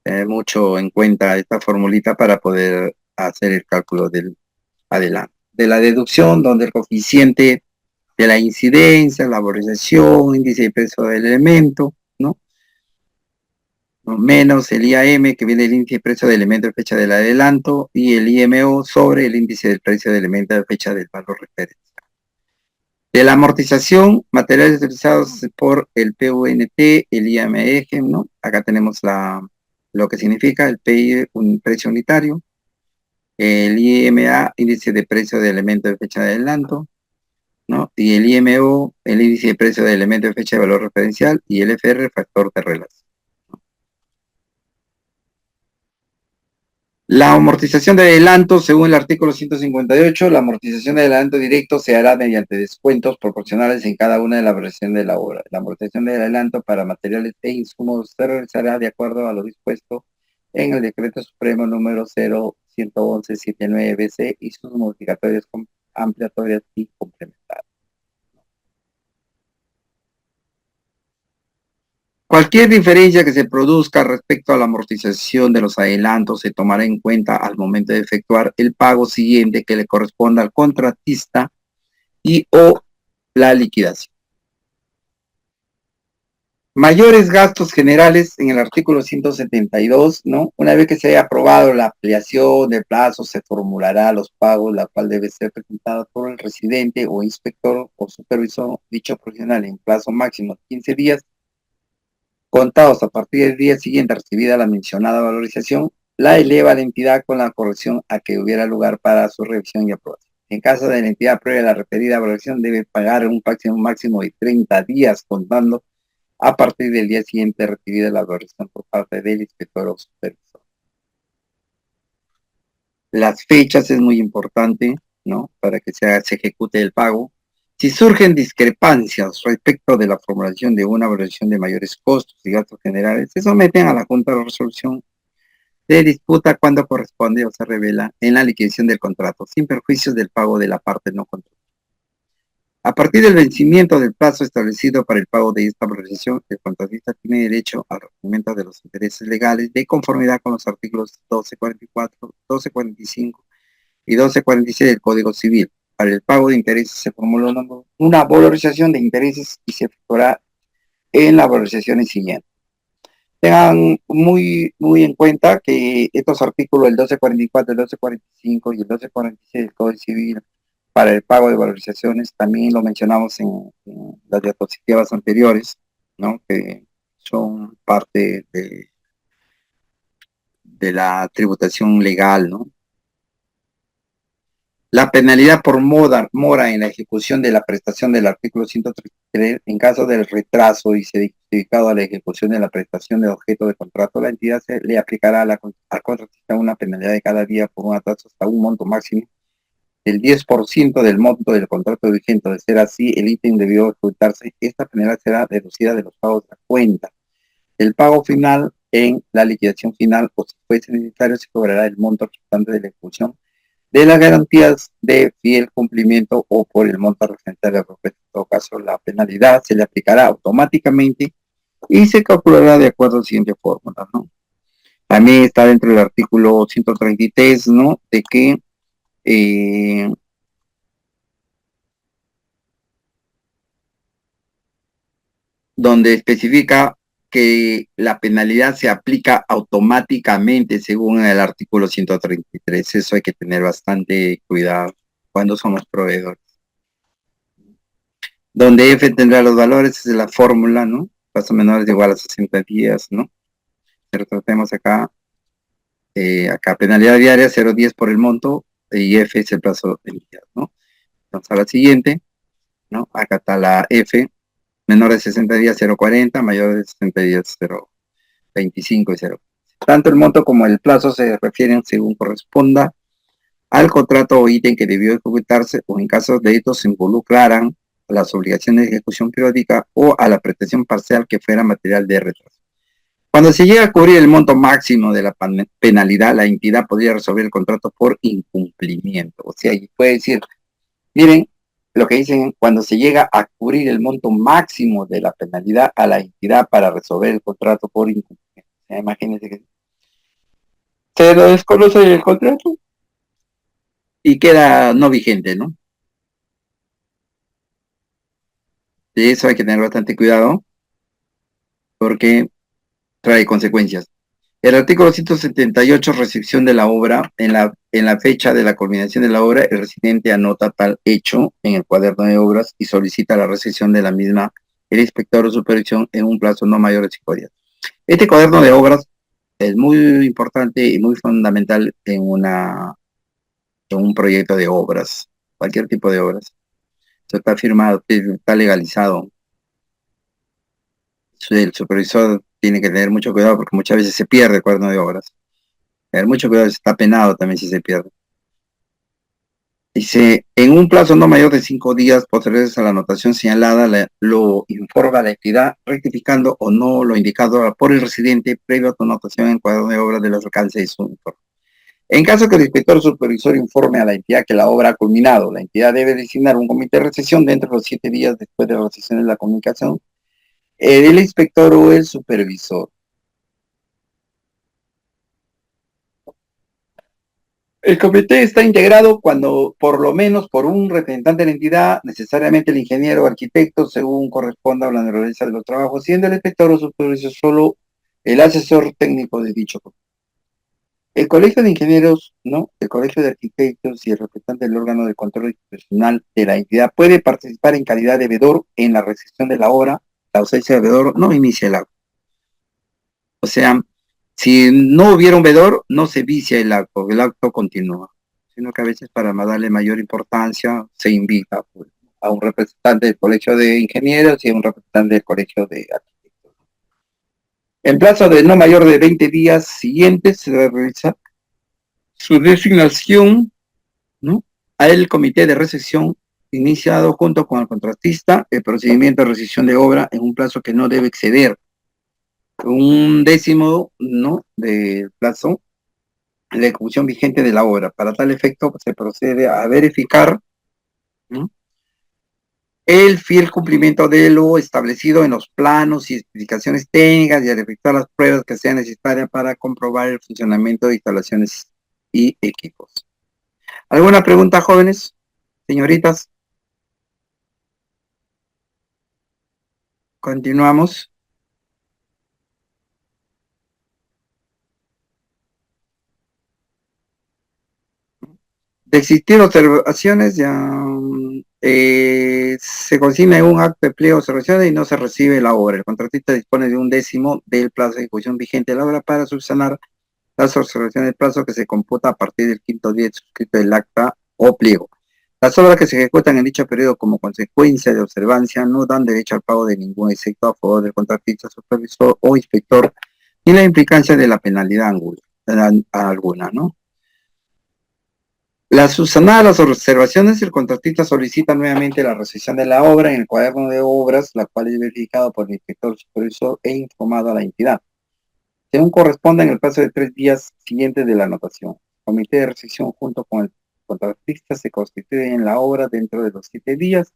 Tener mucho en cuenta esta formulita para poder hacer el cálculo del adelanto. De la deducción, donde el coeficiente de la incidencia, la valorización, índice de precio del elemento, ¿no? Menos el IAM, que viene el índice de precio del elemento de fecha del adelanto, y el IMO sobre el índice del precio del elemento de fecha del valor referencial. De la amortización, materiales utilizados por el PUNT, el IAMEG, ¿no? Acá tenemos lo que significa el PI, un precio unitario, el IMA, índice de precio de elemento de fecha de adelanto, ¿no? Y el IMO, el índice de precio de elemento de fecha de valor referencial, y el FR, factor de relación. La amortización de adelanto, según el artículo 158, la amortización de adelanto directo se hará mediante descuentos proporcionales en cada una de las versiones de la obra. La amortización de adelanto para materiales e insumos se realizará de acuerdo a lo dispuesto en el Decreto Supremo número 011179-BC y sus modificatorias ampliatorias y complementarias. Cualquier diferencia que se produzca respecto a la amortización de los adelantos se tomará en cuenta al momento de efectuar el pago siguiente que le corresponda al contratista y o la liquidación. Mayores gastos generales en el artículo 172, ¿no? Una vez que se haya aprobado la ampliación del plazo, se formulará los pagos, la cual debe ser presentada por el residente o inspector o supervisor dicho profesional en plazo máximo de 15 días contados a partir del día siguiente recibida la mencionada valorización, la eleva a la entidad con la corrección a que hubiera lugar para su revisión y aprobación. En caso de la entidad previa la referida valoración, debe pagar un máximo de 30 días contando a partir del día siguiente recibida la valoración por parte del inspector o supervisor. Las fechas es muy importante, ¿no? Para que se ejecute el pago. Si surgen discrepancias respecto de la formulación de una valoración de mayores costos y gastos generales, se someten a la Junta de Resolución de disputa cuando corresponde o se revela en la liquidación del contrato, sin perjuicios del pago de la parte no contratada. A partir del vencimiento del plazo establecido para el pago de esta valorización, el contratista tiene derecho al recogimiento de los intereses legales de conformidad con los artículos 1244, 1245 y 1246 del Código Civil. Para el pago de intereses se formula una valorización de intereses y se efectuará en las valorizaciones siguientes. Tengan muy en cuenta que estos artículos, el 1244, el 1245 y el 1246 del Código Civil, para el pago de valorizaciones, también lo mencionamos en las diapositivas anteriores, ¿no? Que son parte de la tributación legal, ¿no? La penalidad por mora en la ejecución de la prestación del artículo 133, en caso del retraso y se justificado a la ejecución de la prestación de objeto de contrato, la entidad se le aplicará al contratista una penalidad de cada día por un atraso hasta un monto máximo del 10% del monto del contrato vigente. De ser así, el ítem debió ejecutarse. Esta penalidad será deducida de los pagos de la cuenta. El pago final en la liquidación final, o si fuese necesario, se cobrará el monto resultante de la ejecución de las garantías de fiel cumplimiento o por el monto referencial de la propuesta. En todo caso, la penalidad se le aplicará automáticamente y se calculará de acuerdo a la siguiente fórmula, ¿no? También está dentro del artículo 133, ¿no? De que donde especifica que la penalidad se aplica automáticamente según el artículo 133. Eso hay que tener bastante cuidado cuando somos proveedores. donde F tendrá los valores, es la fórmula, ¿no? Plazo menor es igual a 60 días, ¿no? Retratemos acá, acá penalidad diaria 0,10 por el monto y F es el plazo de días, ¿no? Vamos a la siguiente, ¿no? Acá está la F, menor de 60 días 0,40, mayor de 60 días 0,25 y 0. Tanto el monto como el plazo se refieren según corresponda al contrato o ítem que debió ejecutarse o en caso de estos se involucraran las obligaciones de ejecución periódica o a la prestación parcial que fuera material de retraso. Cuando se llega a cubrir el monto máximo de la penalidad, la entidad podría resolver el contrato por incumplimiento. O sea, puede decir, miren, lo que dicen, cuando se llega a cubrir el monto máximo de la penalidad a la entidad para resolver el contrato por incumplimiento. O sea, imagínense que se lo desconoce el contrato y queda no vigente, ¿no? De eso hay que tener bastante cuidado porque trae consecuencias. El artículo 178, recepción de la obra. En la fecha de la culminación de la obra, el residente anota tal hecho en el cuaderno de obras y solicita la recepción de la misma el inspector o supervisión en un plazo no mayor de 5 días. Este cuaderno de obras es muy importante y muy fundamental en un proyecto de obras, cualquier tipo de obras. Esto está firmado, está legalizado. El supervisor tiene que tener mucho cuidado porque muchas veces se pierde el cuaderno de obras. Tener mucho cuidado, está penado también si se pierde. Dice, en un plazo no mayor de 5 días posteriores a la anotación señalada, lo informa la entidad, rectificando o no lo indicado por el residente previo a su anotación en el cuaderno de obras de los alcances de su informe. En caso que el inspector supervisor informe a la entidad que la obra ha culminado, la entidad debe designar un comité de recepción dentro de los 7 días después de la recepción de la comunicación, el inspector o el supervisor. El comité está integrado cuando, por lo menos, por un representante de la entidad, necesariamente el ingeniero o arquitecto, según corresponda a la naturaleza de los trabajos, siendo el inspector o supervisor solo el asesor técnico de dicho comité. El colegio de ingenieros, ¿no? El colegio de arquitectos y el representante del órgano de control institucional de la entidad puede participar en calidad de veedor en la recepción de la obra. La ausencia de veedor no inicia el acto. O sea, si no hubiera un veedor, no se vicia el acto continúa, sino que a veces para darle mayor importancia se invita pues, a un representante del colegio de ingenieros y a un representante del colegio de arquitectos. En plazo de no mayor de 20 días siguientes se debe realizar su designación, ¿no? Al comité de recepción iniciado junto con el contratista el procedimiento de rescisión de obra en un plazo que no debe exceder un décimo, ¿no? Del plazo de ejecución vigente de la obra. Para tal efecto, se procede a verificar, ¿no? El fiel cumplimiento de lo establecido en los planos y especificaciones técnicas y a efectuar las pruebas que sean necesarias para comprobar el funcionamiento de instalaciones y equipos. ¿Alguna pregunta, jóvenes, señoritas? Continuamos. De existir observaciones, ya se consigna en un acto de pliego de observaciones y no se recibe la obra. El contratista dispone de un décimo del plazo de ejecución vigente de la obra para subsanar las observaciones del plazo que se computa a partir del quinto día suscrito del acta o pliego. Las obras que se ejecutan en dicho periodo como consecuencia de observancia no dan derecho al pago de ningún excepto a favor del contratista, supervisor o inspector, ni la implicancia de la penalidad alguna, ¿no? La subsanada las observaciones, el contratista solicita nuevamente la recepción de la obra en el cuaderno de obras, la cual es verificado por el inspector supervisor e informado a la entidad, según corresponda en el plazo de 3 días siguientes de la anotación. El comité de recepción junto con el contratista se constituye en la obra dentro de los 7 días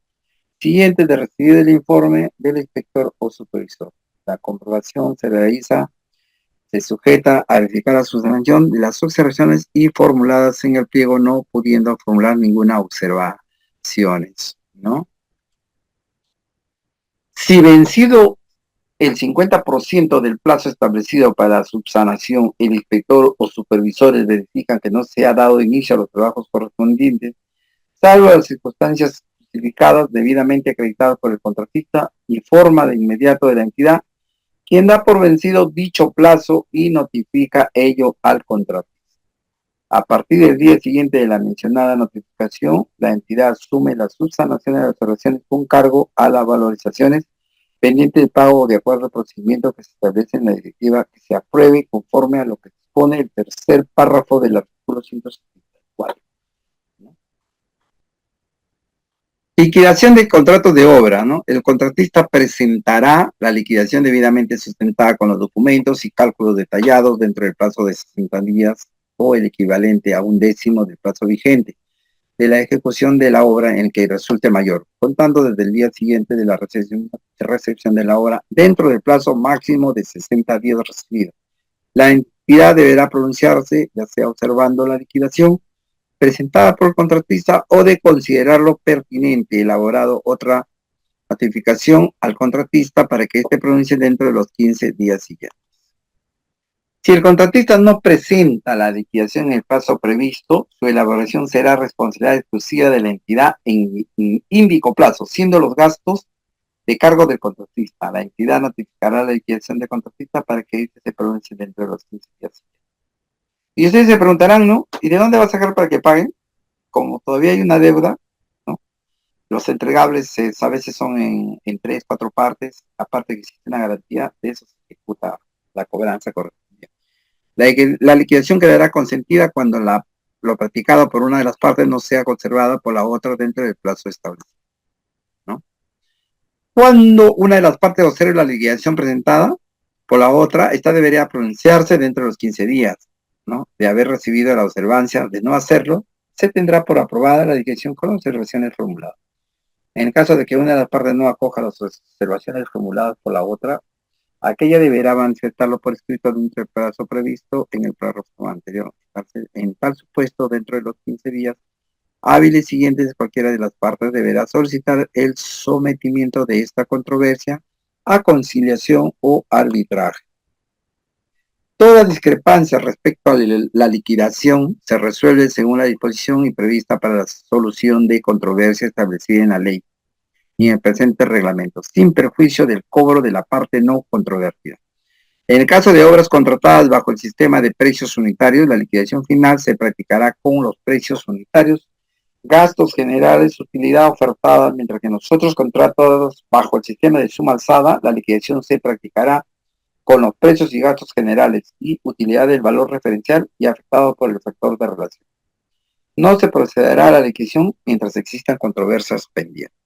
siguientes de recibir el informe del inspector o supervisor. La comprobación se sujeta a verificar a su sanción las observaciones y formuladas en el pliego, no pudiendo formular ninguna observaciones, ¿no? Si vencido el 50% del plazo establecido para la subsanación, el inspector o supervisores verifican que no se ha dado inicio a los trabajos correspondientes, salvo las circunstancias justificadas, debidamente acreditadas por el contratista, informa de inmediato de la entidad, quien da por vencido dicho plazo y notifica ello al contratista. A partir del día siguiente de la mencionada notificación, la entidad asume la subsanación de las observaciones con cargo a las valorizaciones pendiente de pago de acuerdo al procedimiento que se establece en la directiva que se apruebe conforme a lo que dispone el tercer párrafo del artículo 174. Liquidación de contratos de obra, ¿no? El contratista presentará la liquidación debidamente sustentada con los documentos y cálculos detallados dentro del plazo de 60 días o el equivalente a 1/10 del plazo vigente de la ejecución de la obra en que resulte mayor, contando desde el día siguiente de la recepción de la obra dentro del plazo máximo de 60 días recibido. La entidad deberá pronunciarse, ya sea observando la liquidación presentada por el contratista o de considerarlo pertinente, elaborado otra notificación al contratista para que éste pronuncie dentro de los 15 días siguientes. Si el contratista no presenta la liquidación en el plazo previsto, su elaboración será responsabilidad exclusiva de la entidad en índico plazo, siendo los gastos de cargo del contratista. La entidad notificará la liquidación del contratista para que éste se pronuncie dentro de los 15 días siguientes. Y ustedes se preguntarán, ¿no? ¿Y de dónde va a sacar para que paguen? Como todavía hay una deuda, ¿no? Los entregables a veces son en 3, 4 partes, aparte que existe una garantía, de eso se ejecuta la cobranza correspondiente. La liquidación quedará consentida cuando lo practicado por una de las partes no sea conservada por la otra dentro del plazo establecido, ¿no? Cuando una de las partes observe la liquidación presentada por la otra, esta debería pronunciarse dentro de los 15 días, ¿no? De haber recibido la observancia. De no hacerlo, se tendrá por aprobada la liquidación con observaciones formuladas. En el caso de que una de las partes no acoja las observaciones formuladas por la otra, aquella deberá manifestarlo por escrito dentro del plazo previsto en el párrafo anterior. En tal supuesto, dentro de los 15 días hábiles siguientes, cualquiera de las partes deberá solicitar el sometimiento de esta controversia a conciliación o arbitraje. Toda discrepancia respecto a la liquidación se resuelve según la disposición y prevista para la solución de controversia establecida en la ley y en el presente reglamento, sin perjuicio del cobro de la parte no controvertida. En el caso de obras contratadas bajo el sistema de precios unitarios, la liquidación final se practicará con los precios unitarios, gastos generales, utilidad ofertada, mientras que en los otros contratos bajo el sistema de suma alzada, la liquidación se practicará con los precios y gastos generales y utilidad del valor referencial y afectado por el factor de relación. No se procederá a la liquidación mientras existan controversias pendientes.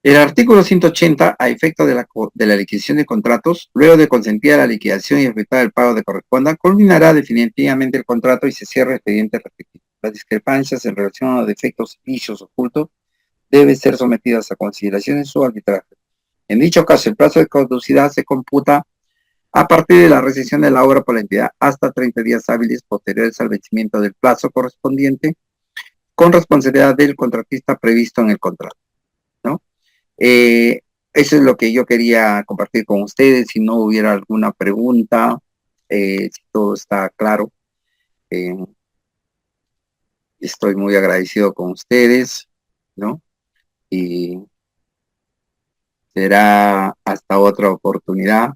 El artículo 180, a efecto de la liquidación de contratos, luego de consentida la liquidación y efectuar el pago de corresponda, culminará definitivamente el contrato y se cierra el expediente respectivo. Las discrepancias en relación a los defectos y vicios ocultos deben ser sometidas a consideraciones o arbitraje. En dicho caso, el plazo de caducidad se computa a partir de la recepción de la obra por la entidad hasta 30 días hábiles posteriores al vencimiento del plazo correspondiente, con responsabilidad del contratista previsto en el contrato, ¿no? Eso es lo que yo quería compartir con ustedes. Si no hubiera alguna pregunta, si todo está claro, estoy muy agradecido con ustedes, ¿no? Y será hasta otra oportunidad.